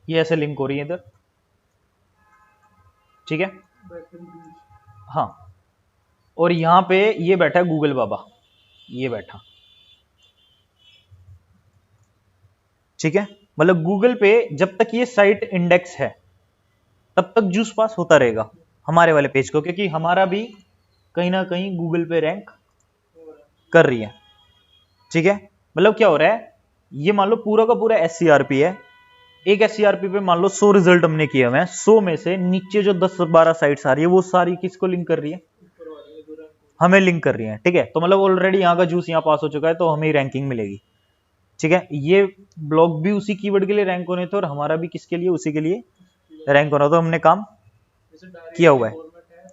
ये ऐसे लिंक हो रही है इधर, ठीक है। हाँ, और यहां पे ये बैठा है गूगल बाबा, ये बैठा, ठीक है। मतलब गूगल पे जब तक ये साइट इंडेक्स है तब तक जूस पास होता रहेगा हमारे वाले पेज को, क्योंकि हमारा भी कहीं ना कहीं गूगल पे रैंक कर रही है, ठीक है। मतलब क्या हो रहा है, ये मान लो पूरा का पूरा SCRP है, एक SCRP पे मान लो 100 रिजल्ट हमने किए हुए हैं, 100 में से नीचे जो 10-12 साइट्स आ रही है वो सारी किसको लिंक कर रही है? हमें लिंक कर रही है, ठीक है। तो मतलब ऑलरेडी यहाँ का जूस यहाँ पास हो चुका है तो हमें रैंकिंग मिलेगी, ठीक है। ये ब्लॉग भी उसी कीवर्ड के लिए रैंक होने थे और हमारा भी किसके लिए? उसी के लिए रैंक होना, तो हमने काम किया हुआ है।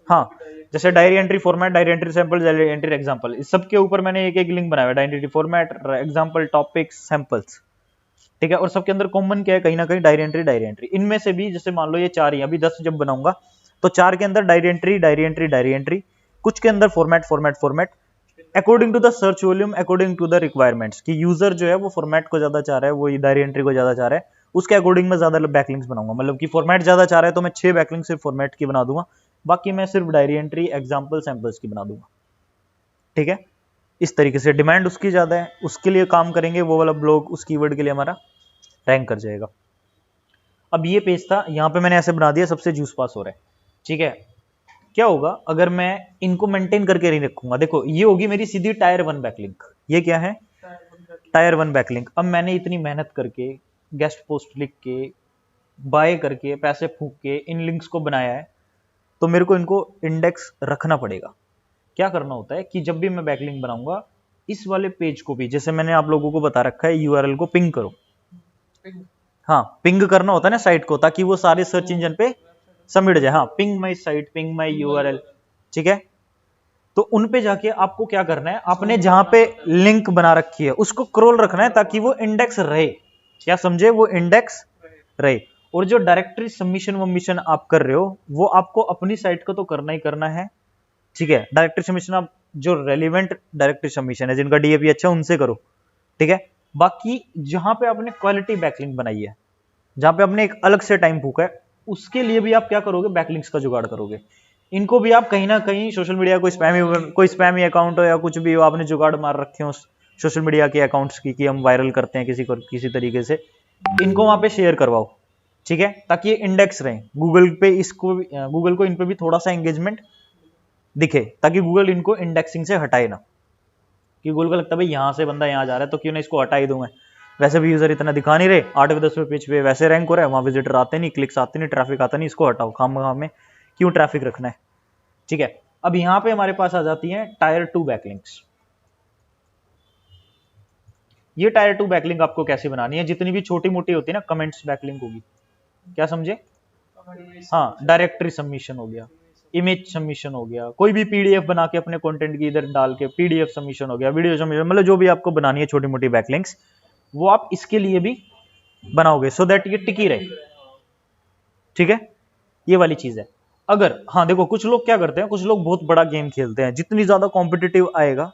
हाँ, जैसे diary entry format, diary entry sample, diary entry example, इस सब के ऊपर मैंने एक एक लिंक बनाया है, diary entry format, example, topics, samples, ठीक है। और सबके अंदर कॉमन क्या है? कहीं ना कहीं डायरी एंट्री, डायरी एंट्री। इनमें से भी जैसे मान लो ये 4 ही, अभी 10 जब बनाऊंगा तो 4 के अंदर diary entry, diary entry, diary entry, कुछ के अंदर format, format, format, according to the search volume, according to the requirements, कि यूजर जो है वो फॉर्मेट को ज्यादा चाह रहा है, वो डायरी एंट्री को ज्यादा चाह रहा है, उसके अकॉर्डिंग मैं ज्यादा बैकलिंक्स बनाऊंगा। मतलब कि फॉर्मेट ज्यादा चाह रहा है तो मैं 6 बैकलिंक सिर्फ फॉर्मेट की बना दूंगा, बाकी मैं सिर्फ डायरी एंट्री, एग्जांपल, सैंपल्स की बना दूंगा, ठीक है। इस तरीके से डिमांड उसकी ज्यादा है, उसके लिए काम करेंगे, वो वाला ब्लॉग उस कीवर्ड के लिए हमारा रैंक कर जाएगा। अब ये पेज था, यहां पे मैंने ऐसे बना दिया, सबसे जूस पास हो रहा है, ठीक है। क्या होगा अगर मैं इनको मेंटेन करके नहीं रखूंगा? देखो ये होगी मेरी सीधी टायर 1 बैकलिंक। ये क्या है? Tyre 1 backlink. अब मैंने इतनी मेहनत करके, गेस्ट पोस्ट लिख के, बाय करके, पैसे फूंक के इन लिंक्स को बनाया है, तो मेरे को इनको इंडेक्स रखना पड़ेगा। क्या करना होता है कि जब भी मैं बैकलिंक बनाऊंगा, इस वाले पेज को भी, जैसे मैंने आप लोगों को बता रखा है, यूआरएल को पिंग करो। हाँ, पिंग करना होता है ना साइट को, ताकि वो सारे सर्च इंजन पे समिट जाए। हाँ, पिंग माई साइट, पिंग माई यूआरएल, ठीक है। तो उन पे जाके आपको क्या करना है, आपने जहां पे लिंक बना रखी है उसको क्रॉल रखना है ताकि वो इंडेक्स रहे। क्या समझे? वो इंडेक्स रहे। और जो डायरेक्टरी सबमिशन वमिशन आप कर रहे हो वो आपको अपनी साइट को तो करना ही करना है, ठीक है। डायरेक्टरी सबमिशन आप जो रेलिवेंट डायरेक्टरी सबमिशन है, जिनका डीएपी अच्छा, उनसे करो, ठीक है। बाकी जहां पे आपने क्वालिटी बैकलिंक बनाई है, जहां पे आपने एक अलग से टाइम फूका है, उसके लिए भी आप क्या करोगे? बैकलिंक्स का जुगाड़ करोगे। इनको भी आप कहीं ना कहीं सोशल मीडिया, कोई स्पैमी अकाउंट हो या कुछ भी हो, आपने जुगाड़ मार रखे हो सोशल मीडिया के अकाउंट्स की कि हम वायरल करते हैं किसी को किसी तरीके से, इनको वहां पे शेयर करवाओ, ठीक है, ताकि ये इंडेक्स रहे गूगल पे। इसको गूगल को इन पे भी थोड़ा सा एंगेजमेंट दिखे, ताकि गूगल इनको इंडेक्सिंग से हटाए ना, कि गूगल को लगता है भाई यहाँ से बंदा यहाँ जा रहा है तो क्यों ना इसको हटा ही दूं मैं, वैसे भी यूजर इतना दिखा नहीं रहे, 8वें 10वें पेज पे वैसे रैंक हो रहा है, वहां विजिटर आते नहीं, क्लिक्स आते नहीं, ट्रैफिक आता नहीं, इसको हटाओ, खाम में क्यों ट्रैफिक रखना है, ठीक है। अब यहां पे हमारे पास आ जाती है टायर 2 बैकलिंक्स। ये टायर 2 बैकलिंक आपको कैसे बनानी है? जितनी भी छोटी मोटी होती है ना, कमेंट्स बैकलिंक होगी, क्या समझे? हाँ, डायरेक्टरी सबमिशन हो गया, इमेज सबमिशन हो गया, कोई भी पीडीएफ बना के अपने कंटेंट की इधर डाल के पीडीएफ सबमिशन हो गया, वीडियो सबमिशन, मतलब जो भी आपको बनानी है छोटी मोटी बैकलिंक्स, वो आप इसके लिए भी बनाओगे, सो दैट ये टिकी रहे, ठीक है। ये वाली चीज है। अगर, हाँ देखो, कुछ लोग क्या करते हैं, कुछ लोग बहुत बड़ा गेम खेलते हैं, जितनी ज्यादा कॉम्पिटिटिव आएगा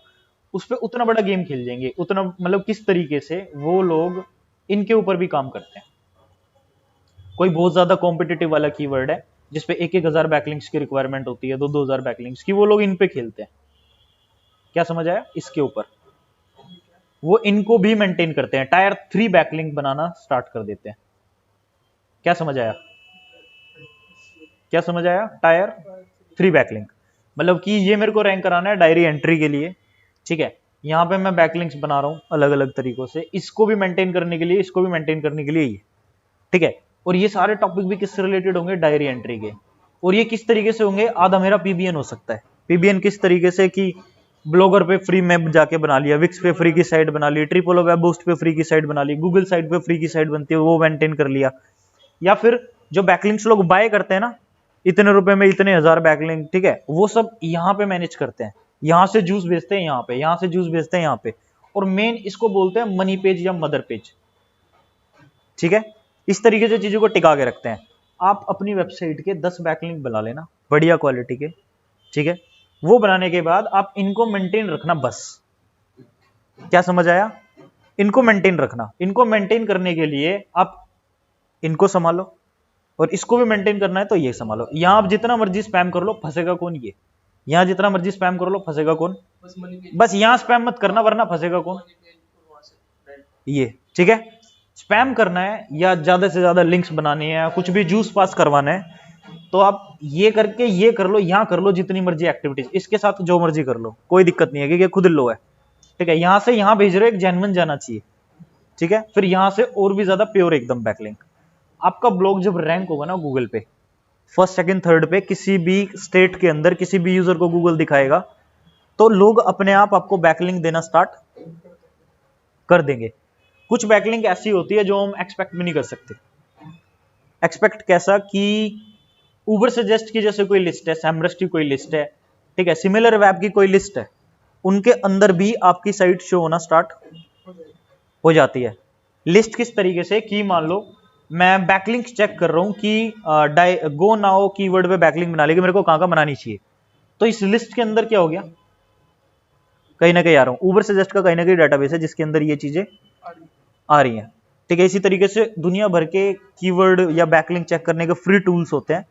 उस पर उतना बड़ा गेम खेल जाएंगे, उतना मतलब किस तरीके से वो लोग इनके ऊपर भी काम करते हैं। कोई बहुत ज्यादा कॉम्पिटिटिव वाला कीवर्ड है जिसपे 1,000 बैकलिंक्स की रिक्वायरमेंट होती है, 2,000 बैकलिंक्स की, वो लोग इन पे खेलते हैं। क्या समझ आया इसके ऊपर? वो इनको भी मेंटेन करते हैं, टायर 3 बैकलिंक बनाना स्टार्ट कर देते हैं। क्या समझ आया? क्या समझ आया? टायर 3 बैकलिंक मतलब कि ये मेरे को रैंक कराना है डायरी एंट्री के लिए, ठीक है। यहाँ पे मैं बैकलिंक्स बना रहा हूँ अलग अलग तरीकों से, इसको भी मेंटेन करने के लिए, इसको भी मेंटेन करने के लिए ये, ठीक है। और ये सारे टॉपिक भी किससे रिलेटेड होंगे? डायरी एंट्री के। और ये किस तरीके से होंगे? आधा मेरा पीबीएन हो सकता है। पीबीएन किस तरीके से कि ब्लॉगर पे फ्री मैप जाके बना लिया, विक्स पे फ्री की साइट बना ली, ट्रिपोलो वेब बूस्ट पे फ्री की साइट बना ली, गूगल साइट पे फ्री की साइट बनती है वो मेंटेन कर लिया। या फिर जो बैकलिंक्स लोग बाय करते हैं ना, इतने रुपए में इतने हजार बैकलिंक, ठीक है, वो सब यहाँ पे मैनेज करते हैं। यहाँ से जूस बेचते हैं यहाँ पे, यहाँ से जूस बेचते हैं यहाँ पे। और मेन इसको बोलते हैं मनी पेज या मदर पेज, ठीक है। इस तरीके से चीजों को टिका के रखते हैं। आप अपनी वेबसाइट के 10 बैकलिंक बना लेना बढ़िया क्वालिटी के, ठीक है। वो बनाने के बाद आप इनको मेंटेन रखना बस। क्या समझ आया? इनको मेंटेन रखना। इनको मेंटेन करने के लिए आप इनको संभालो और इसको भी मेंटेन करना है तो ये संभालो। यहां आप जितना मर्जी स्पैम कर लो, फंसेगा कौन? ये। यहां जितना मर्जी स्पैम कर लो, फंसेगा कौन? बस यहां स्पैम मत करना वरना फंसेगा कौन? ये, ठीक है। स्पैम करना है या ज्यादा से ज्यादा लिंक्स बनानी है या कुछ भी जूस पास करवाना है तो आप ये करके ये कर लो, यहां कर लो जितनी मर्जी एक्टिविटीज, इसके साथ जो मर्जी कर लो, कोई दिक्कत नहीं है क्योंकि खुद लो है, ठीक है। यहां से यहां भेज रहे हो, एक जेन्युइन जाना चाहिए, ठीक है। फिर यहां से और भी ज्यादा प्योर एकदम बैकलिंक। आपका ब्लॉग जब रैंक होगा ना गूगल पे, फर्स्ट सेकंड थर्ड पे, किसी भी स्टेट के अंदर किसी भी यूजर को गूगल दिखाएगा तो लोग अपने आप आपको बैकलिंक देना स्टार्ट कर देंगे। कुछ बैकलिंक ऐसी होती है जो हम एक्सपेक्ट भी नहीं कर सकते। एक्सपेक्ट कैसा? कि उबर सजेस्ट की जैसे कोई लिस्ट है, सैमरस की कोई लिस्ट है, ठीक है, सिमिलर वेब की कोई लिस्ट है, उनके अंदर भी आपकी साइट शो होना स्टार्ट हो जाती है। लिस्ट किस तरीके से कि मान लो मैं बैकलिंक चेक कर रहा हूं कि गो नाउ कीवर्ड पे बैकलिंक बना लेगी, मेरे को कहां का बनानी चाहिए, तो इस लिस्ट के अंदर क्या हो गया? कहीं ना कहीं आ रहा हूं, उबर सजेस्ट का कहीं ना कहीं डाटाबेस है जिसके अंदर ये चीजें आ रही हैं, ठीक है। इसी तरीके से दुनिया भर के कीवर्ड या बैकलिंक चेक करने के फ्री टूल्स होते हैं।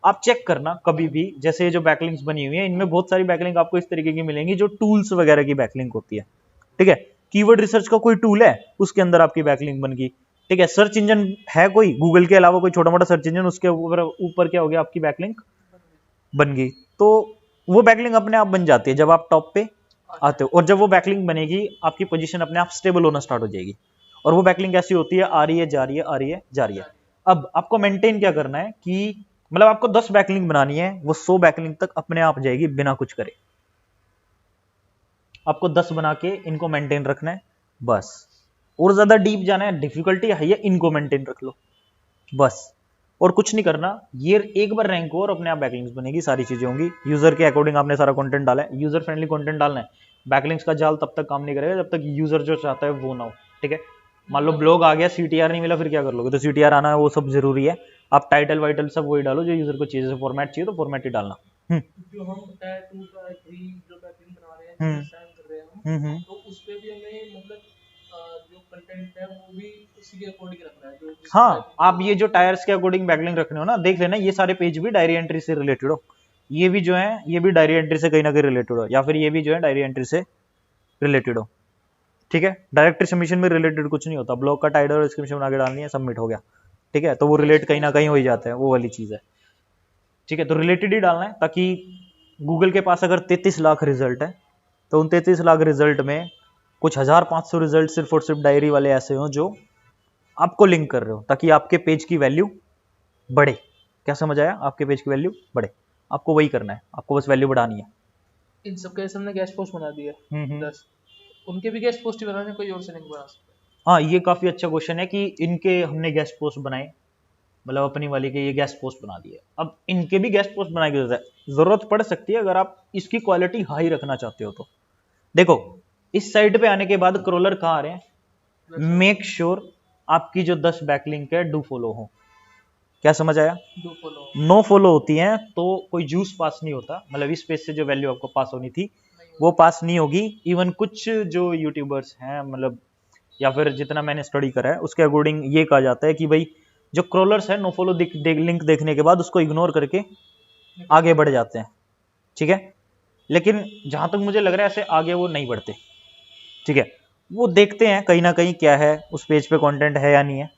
आप चेक करना कभी भी, जैसे ये जो बैकलिंक्स बनी हुई है इनमें बहुत सारी बैकलिंक आपको इस तरीके की मिलेंगी जो टूल्स वगैरह की बैकलिंक होती है, ठीक है। कीवर्ड रिसर्च का कोई टूल है, उसके अंदर आपकी बैकलिंक बन गई, ठीक है। सर्च इंजन है कोई, गूगल के अलावा कोई छोटा मोटा सर्च इंजन, उसके ऊपर क्या हो गया? आपकी बैकलिंक बन गई। तो वो बैकलिंक अपने आप बन जाती है जब आप टॉप पे आते हो, और जब वो बैकलिंक बनेगी आपकी पोजीशन अपने आप स्टेबल होना स्टार्ट हो जाएगी। और वो बैकलिंक ऐसी होती है, आ रही है, जा रही है, आ रही है, जा रही है। अब आपको मेंटेन क्या करना है कि मतलब आपको 10 बैकलिंक बनानी है, वो 100 बैकलिंक तक अपने आप जाएगी बिना कुछ करे। आपको 10 बना के इनको मेंटेन रखना है बस। और ज्यादा डीप जाना है, डिफिकल्टी है, इनको मेंटेन रख लो बस, और कुछ नहीं करना। ये एक बार रैंक हो और अपने आप बैकलिंक्स बनेगी, सारी चीजें होंगी। यूजर के अकॉर्डिंग आपने सारा कंटेंट डाला है, यूजर फ्रेंडली कंटेंट डालना है। बैकलिंक्स का जाल तब तक काम नहीं करेगा जब तक यूजर जो चाहता है वो ना हो, ठीक है। मान लो ब्लॉग आ गया, सीटीआर नहीं मिला, फिर क्या कर लोगे? तो सीटीआर आना है, वो सब जरूरी है। आप टाइटल वाइटल सब वही डालो जो यूजर को चाहिए, फॉर्मेट चाहिए तो फॉर्मेट ही डालना। जो हम टायर 2 का 3 जो बैकलिंक बना रहे हैं, डिजाइन कर रहे हैं हम, तो उस पे भी हमें मतलब जो कंटेंट है वो भी उसी के अकॉर्डिंग रखना है। जो हाँ, आप ये जो टायर्स के अकॉर्डिंग बैकलिंक रखने हो ना, देख लेना ये सारे पेज भी डायरी एंट्री से रिलेटेड हो, ये भी जो है ये भी डायरी एंट्री से कहीं ना कहीं रिलेटेड हो, या फिर ये भी जो है डायरी एंट्री से रिलेटेड हो, ठीक है। डायरेक्टरी सबमिशन में रिलेटेड कुछ नहीं होता, ब्लॉग का टाइटल और डिस्क्रिप्शन बना के डालनी है, सबमिट हो गया, ठीक है। तो वो रिलेट कहीं ना कहीं हो ही जाता है, वो वाली चीज है, ठीक है। तो रिलेटेड ही डालना है ताकि गूगल के पास अगर 33 लाख रिजल्ट है तो उन 33 लाख रिजल्ट में कुछ 1500 रिजल्ट सिर्फ और सिर्फ डायरी वाले ऐसे हो जो आपको लिंक कर रहे हो, ताकि आपके पेज की वैल्यू बढ़े। क्या समझ आया? आपके पेज की वैल्यू बढ़े, आपको वही करना है, आपको बस वैल्यू बढ़ानी है। इन सब के हमने गेस्ट पोस्ट बना दिया 10, उनके भी गेस्ट पोस्ट ही बनाने, कोई और से नहीं बना सकते। हाँ, ये काफी अच्छा क्वेश्चन है कि इनके हमने गेस्ट पोस्ट बनाए, मतलब अपनी वाली के ये गेस्ट पोस्ट बना दिए, अब इनके भी गेस्ट पोस्ट बनाने की जरूरत पड़ सकती है अगर आप इसकी क्वालिटी हाई रखना चाहते हो तो। देखो, इस साइट पे आने के बाद क्रोलर कहाँ आ रहे हैं? मेक श्योर आपकी जो 10 बैकलिंक है डू फॉलो हो। क्या समझ आया? डू फॉलो, नो फॉलो होती हैं तो कोई जूस पास नहीं होता, मतलब इस पेज से जो वैल्यू आपको पास होनी थी वो पास नहीं होगी। इवन कुछ जो यूट्यूबर्स हैं, मतलब या फिर जितना मैंने स्टडी करा है उसके अकॉर्डिंग ये कहा जाता है कि भाई जो क्रोलर्स है नो फॉलो लिंक देखने के बाद उसको इग्नोर करके आगे बढ़ जाते हैं, ठीक है। लेकिन जहां तक मुझे लग रहा है ऐसे आगे वो नहीं बढ़ते, ठीक है। वो देखते हैं कहीं ना कहीं क्या है उस पेज पे, कंटेंट है या नहीं है,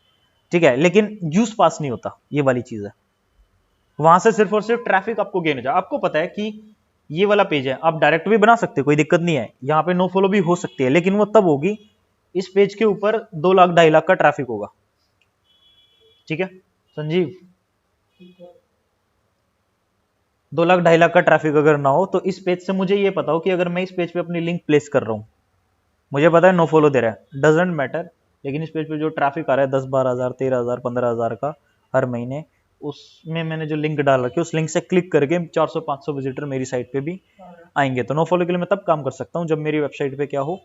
ठीक है, लेकिन यूज पास नहीं होता, ये वाली चीज है। वहां से सिर्फ और सिर्फ ट्रैफिक आपको गेन हो जाए। आपको पता है कि ये वाला पेज है, आप डायरेक्ट भी बना सकते हो, कोई दिक्कत नहीं है, यहाँ पे नो फॉलो भी हो सकती है, लेकिन वो तब होगी इस पेज के ऊपर 2 लाख 2.5 लाख का ट्रैफिक होगा, ठीक है संजीव। 2 लाख 2.5 लाख का ट्रैफिक अगर ना हो तो इस पेज से मुझे ये पता हो कि अगर मैं इस पेज पे अपनी लिंक प्लेस कर रहा हूँ, मुझे पता है नो फॉलो दे रहा है, डजेंट मैटर, लेकिन इस पेज पे जो ट्रैफिक आ रहा है 10-12 हज़ार 13,000 15,000 का हर महीने, उसमें मैंने जो लिंक डाल रखी है उस लिंक से क्लिक करके 400-500 विजिटर मेरी साइट पे भी आएंगे। तो नो फॉलो के लिए मैं तब काम कर सकता हूँ जब मेरी वेबसाइट पे क्या हो,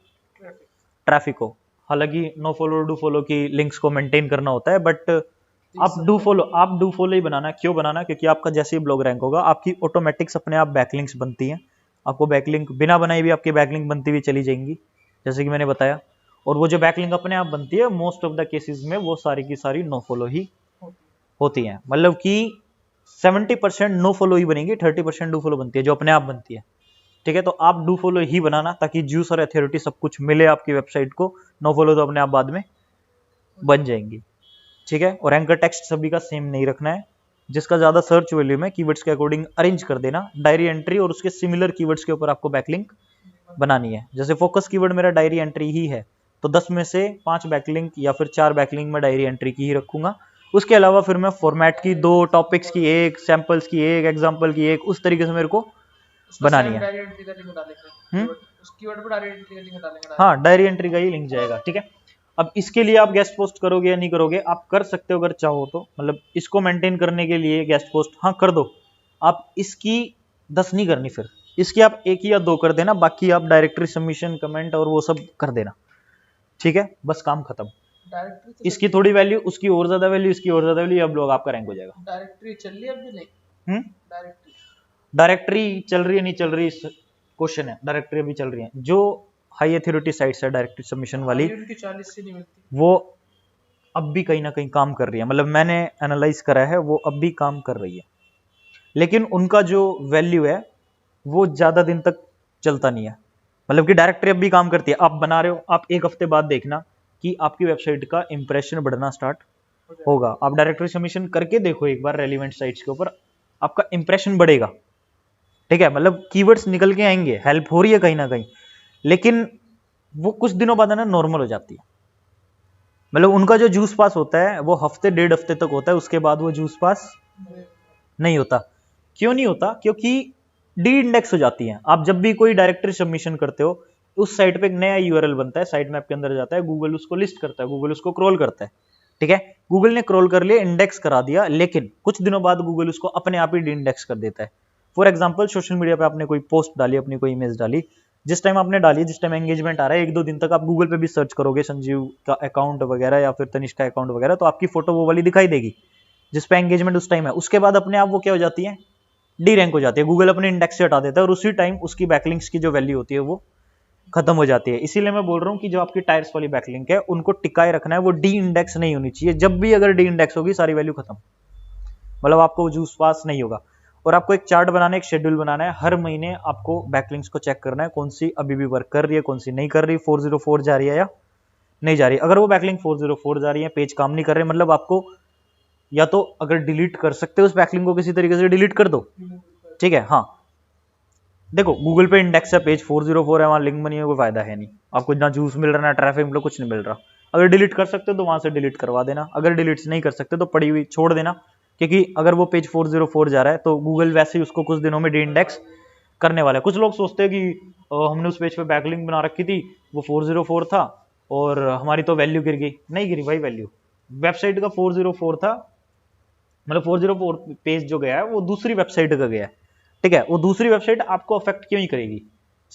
ट्रैफिक हो। हालांकि नो फॉलो डू फॉलो की लिंक्स को मेंटेन करना होता है, बट आप डू फॉलो ही बनाना। क्यों बनाना? क्योंकि आपका जैसे ही ब्लॉग रैंक होगा आपकी ऑटोमेटिक्स अपने आप बैकलिंक्स बनती हैं, आपको बैकलिंक बिना बनाई भी आपकी बैकलिंक बनती हुई चली जाएंगी, जैसे कि मैंने बताया। और वो जो बैकलिंक अपने आप बनती है मोस्ट ऑफ द केसेस में वो सारी की सारी नो फॉलो ही होती हैं, मतलब कि 70% नो फॉलो ही बनेगी, 30% डू फॉलो बनती है जो अपने आप बनती है, ठीक है। तो आप डू फॉलो ही बनाना ताकि जूस और अथॉरिटी सब कुछ मिले आपकी वेबसाइट को, नो फॉलो तो अपने आप बाद में बन जाएंगी, ठीक है। और एंकर टेक्स्ट सभी का सेम नहीं रखना है, जिसका ज्यादा सर्च वैल्यू में कीवर्ड्स के अकॉर्डिंग अरेंज कर देना। डायरी एंट्री और उसके सिमिलर कीवर्ड्स के ऊपर आपको बैकलिंक बनानी है। जैसे फोकस कीवर्ड मेरा डायरी एंट्री ही है तो 10 में से 5 बैकलिंक या फिर 4 बैकलिंक में डायरी एंट्री की ही रखूंगा। उसके अलावा फिर मैं फॉर्मेट की 2, टॉपिक्स की 1, सैंपल्स की 1, एग्जांपल की 1, उस तरीके से मेरे को बनानी है। हाँ, डायरी एंट्री का ही लिंक जाएगा, ठीक है। अब इसके लिए आप गेस्ट पोस्ट करोगे या नहीं करोगे, आप कर सकते हो अगर चाहो तो, मतलब इसको मेंटेन करने के लिए गेस्ट पोस्ट हाँ कर दो। आप इसकी 10 नहीं करनी, फिर इसकी आप 1 या 2 कर देना, बाकी आप डायरेक्टरी सबमिशन, कमेंट और वो सब कर देना, ठीक है, बस काम खत्म। इसकी थोड़ी वैल्यू, उसकी और ज्यादा वैल्यू, इसकी और ज्यादा वैल्यू, अब लोग आपका रैंक हो जाएगा। डायरेक्टरी चल रही है अभी नहीं? डायरेक्टरी चल रही है नहीं चल रही क्वेश्चन है। डायरेक्टरी अभी चल रही है, जो हाई अथॉरिटी साइट्स है डायरेक्टरी सबमिशन वाली, उनकी 40 से नहीं मिलती, वो अब भी कहीं ना कहीं काम कर रही है, मतलब मैंने एनालाइज करा है वो अब भी काम कर रही है, लेकिन उनका जो वैल्यू है वो ज्यादा दिन तक चलता नहीं है। मतलब कि डायरेक्टरी अब भी काम करती है, आप बना रहे हो, आप 1 हफ्ते बाद देखना कि आपकी वेबसाइट का इंप्रेशन बढ़ना स्टार्ट होगा। आप डायरेक्टरी सबमिशन करके देखो एक बार रेलिवेंट साइट्स के ऊपर, आपका इंप्रेशन बढ़ेगा, ठीक है, मतलब कीवर्ड्स निकल के आएंगे, हेल्प हो रही है कहीं ना कहीं, लेकिन वो कुछ दिनों बाद ना नॉर्मल हो जाती है। मतलब उनका जो जूस पास होता है वो हफ्ते 1.5 हफ्ते तक होता है, उसके बाद वो जूस पास नहीं होता। क्यों नहीं होता? क्योंकि डी इंडेक्स हो जाती है। आप जब भी कोई डायरेक्टरी सबमिशन करते हो उस साइट पे एक नया यूआरएल बनता है, साइट मैप के अंदर जाता है, गूगल उसको लिस्ट करता है, गूगल उसको क्रॉल करता है, ठीक है। गूगल ने क्रॉल कर लिया, इंडेक्स करा दिया, लेकिन कुछ दिनों बाद गूगल उसको अपने आप ही डी इंडेक्स कर देता है। फॉर एग्जाम्पल सोशल मीडिया पे आपने कोई पोस्ट डाली, अपनी कोई इमेज डाली, जिस टाइम आपने डाली, जिस टाइम एंगेजमेंट आ रहा है, 1-2 दिन तक आप गूगल पे भी सर्च करोगे संजीव का अकाउंट वगैरह या फिर तनिष्क का अकाउंट वगैरह, तो आपकी फोटो वो वाली दिखाई देगी जिस पे एंगेजमेंट उस टाइम है। उसके बाद अपने आप वो क्या हो जाती है, डी रैंक हो जाती है, गूगल अपने इंडेक्स से हटा देता है और उसी टाइम उसकी बैकलिंक्स की जो वैल्यू होती है वो खत्म हो जाती है। इसीलिए मैं बोल रहा हूँ कि जो आपकी टायर्स वाली बैकलिंक है उनको टिकाए रखना है, वो डी इंडेक्स नहीं होनी चाहिए। जब भी अगर डी इंडेक्स होगी सारी वैल्यू खत्म, मतलब आपको जूस पास नहीं होगा। और आपको एक चार्ट बनाना है, एक शेड्यूल बनाना है, हर महीने आपको बैकलिंक्स को चेक करना है, कौन सी अभी भी वर्क कर रही है, कौन सी नहीं कर रही, 404 जा रही है या नहीं जा रही। अगर वो बैकलिंक 404 जा रही है, पेज काम नहीं कर रहे, मतलब आपको या तो अगर डिलीट कर सकते हो उस बैकलिंक को, किसी तरीके से डिलीट कर दो, ठीक है। हाँ देखो गूगल पे इंडेक्स है, पेज 404 है, वहां लिंक बनी है, कोई फायदा है नहीं, आपको ना जूस मिल रहा ना ट्रैफिक मिल रहा, कुछ नहीं मिल रहा। अगर डिलीट कर सकते हो तो वहां से डिलीट करवा देना, अगर डिलीट नहीं कर सकते तो पड़ी हुई छोड़ देना, क्योंकि अगर वो पेज 404 जा रहा है तो गूगल वैसे ही उसको कुछ दिनों में डी इंडेक्स करने वाला है। कुछ लोग सोचते हैं कि हमने उस पेज पे बैकलिंक बना रखी थी, वो 404 था और हमारी तो वैल्यू गिर गई। नहीं गिरी भाई वैल्यू, वेबसाइट का 404 था, मतलब 404 पेज जो गया है वो दूसरी वेबसाइट का गया है, ठीक है। वो दूसरी वेबसाइट आपको अफेक्ट क्यों ही करेगी,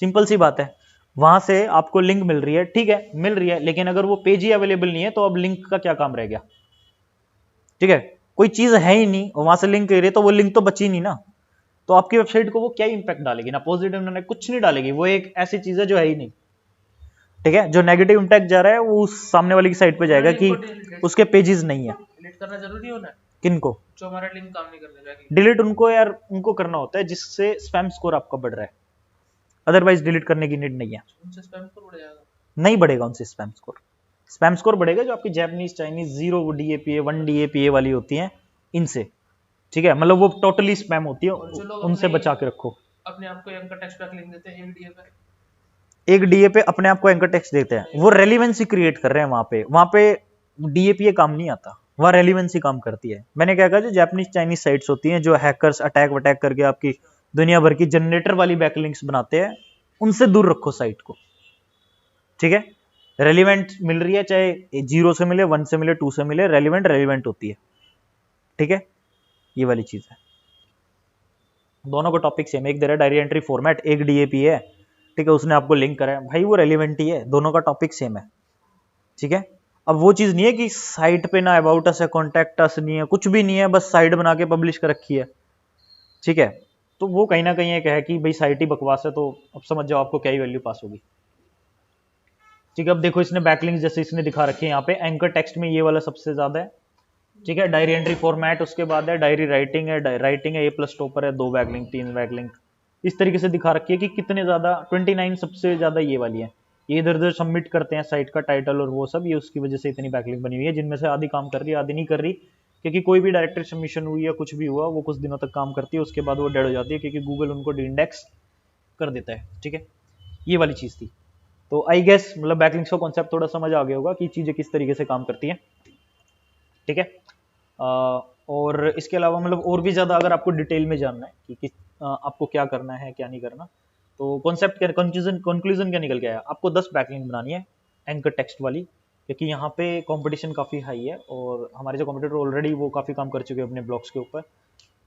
सिंपल सी बात है, वहां से आपको लिंक मिल रही है, ठीक है मिल रही है, लेकिन अगर वो पेज ही अवेलेबल नहीं है तो अब लिंक का क्या काम रह गया, ठीक है। कोई चीज है ही नहीं और वहां से लिंक कह रही है तो वो लिंक तो बची नहीं ना, तो आपकी वेबसाइट को वो क्या इंपैक्ट डालेगी, ना पॉजिटिव ना कुछ नहीं डालेगी, वो एक ऐसी चीज है जो है ही नहीं, ठीक है। जो नेगेटिव इंपैक्ट जा रहा है वो उस सामने वाली की साइड पे जाएगा कि उसके पेजेस नहीं है। डिलीट करना जरूरी होना है किनको? जो हमारा लिंक काम नहीं करने लगे। डिलीट उनको यार उनको करना होता है जिससे स्पैम स्कोर आपका बढ़ रहा है, अदरवाइज डिलीट करने की नीड नहीं है। उनसे स्पैम स्कोर बढ़ जाएगा। नहीं बढ़ेगा उनसे स्पैम स्कोर। स्पैम स्कोर बढ़ेगा जो आपकी जापानीज, चाइनीज 0 DAPA 1 DAPA वाली होती हैं इनसे, ठीक है, मतलब वो टोटली स्पैम होती है, उनसे बचा के रखो। अपने आप को एंकर टेक्स्ट बैक लिंक देते हैं एक डीए पे अपने आप को एंकर टेक्स्ट देते हैं, वो रेलिवेंसी क्रिएट कर रहे हैं वहां पे डीएपीए काम नहीं आता, वहां रेलिवेंसी काम करती है। मैंने क्या कहा, जो जापानीज चाइनीज साइट्स होती हैं जो हैकर्स अटैक वटैक करके आपकी दुनिया भर की जनरेटर वाली बैकलिंक्स बनाते हैं, उनसे दूर रखो साइट को, ठीक है। रेलिवेंट मिल रही है, चाहे 0 से मिले, 1 से मिले, 2 से मिले, रेलिवेंट होती है, ठीक है। ये वाली चीज है, दोनों को टॉपिक सेम, एक दे रहा है डायरी एंट्री फॉर्मेट, एक डीएपी है, ठीक है, उसने आपको लिंक करा है, भाई वो रेलिवेंट ही है, दोनों का टॉपिक सेम है, ठीक है। अब वो चीज नहीं है कि साइट पे ना अबाउट अस है, कॉन्टेक्ट अस नहीं है, कुछ भी नहीं है, बस साइट बना के पब्लिश कर रखी है, ठीक है। तो वो कहीं ना कहीं एक है कि भाई साइट ही बकवास है, तो अब समझ जाओ आपको क्या ही वैल्यू पास होगी, ठीक है। अब देखो इसने बैकलिंक जैसे इसने दिखा रखे हैं यहाँ पे, एंकर टेक्स्ट में ये वाला सबसे ज्यादा है, ठीक है। डायरी एंट्री फॉर्मेट, उसके बाद है डायरी राइटिंग है, राइटिंग है, A+ टॉपर है, 2 बैकलिंक 3 बैकलिंक, इस तरीके से दिखा रखी है कि कितने ज्यादा, 29 सबसे ज्यादा ये वाली है। ये इधर उधर सबमिट करते हैं साइट का टाइटल और वो सब, ये उसकी वजह से इतनी बैकलिंक बनी हुई है, जिनमें से आधी काम कर रही है, आधी नहीं कर रही, क्योंकि कोई भी डायरेक्टरी सबमिशन हुई या कुछ भी हुआ वो कुछ दिनों तक काम करती है, उसके बाद वो डेड हो जाती है, क्योंकि गूगल उनको डिंडेक्स कर देता है, ठीक है। ये वाली चीज थी। तो आई गेस मतलब बैकलिंक्स का कॉन्सेप्ट थोड़ा समझ आ गया होगा कि चीजें किस तरीके से काम करती हैं, ठीक है। और इसके अलावा मतलब और भी ज़्यादा अगर आपको डिटेल में जानना है कि आपको क्या करना है क्या नहीं करना, तो कॉन्सेप्ट क्या, कंक्लूजन क्या निकल के आया, आपको 10 बैकलिंक बनानी है एंकर टेक्स्ट वाली, क्योंकि यहाँ पे कंपटीशन काफ़ी हाई है और हमारे जो कॉम्पिटिटर ऑलरेडी वो काफ़ी काम कर चुके हैं अपने ब्लॉग्स के ऊपर।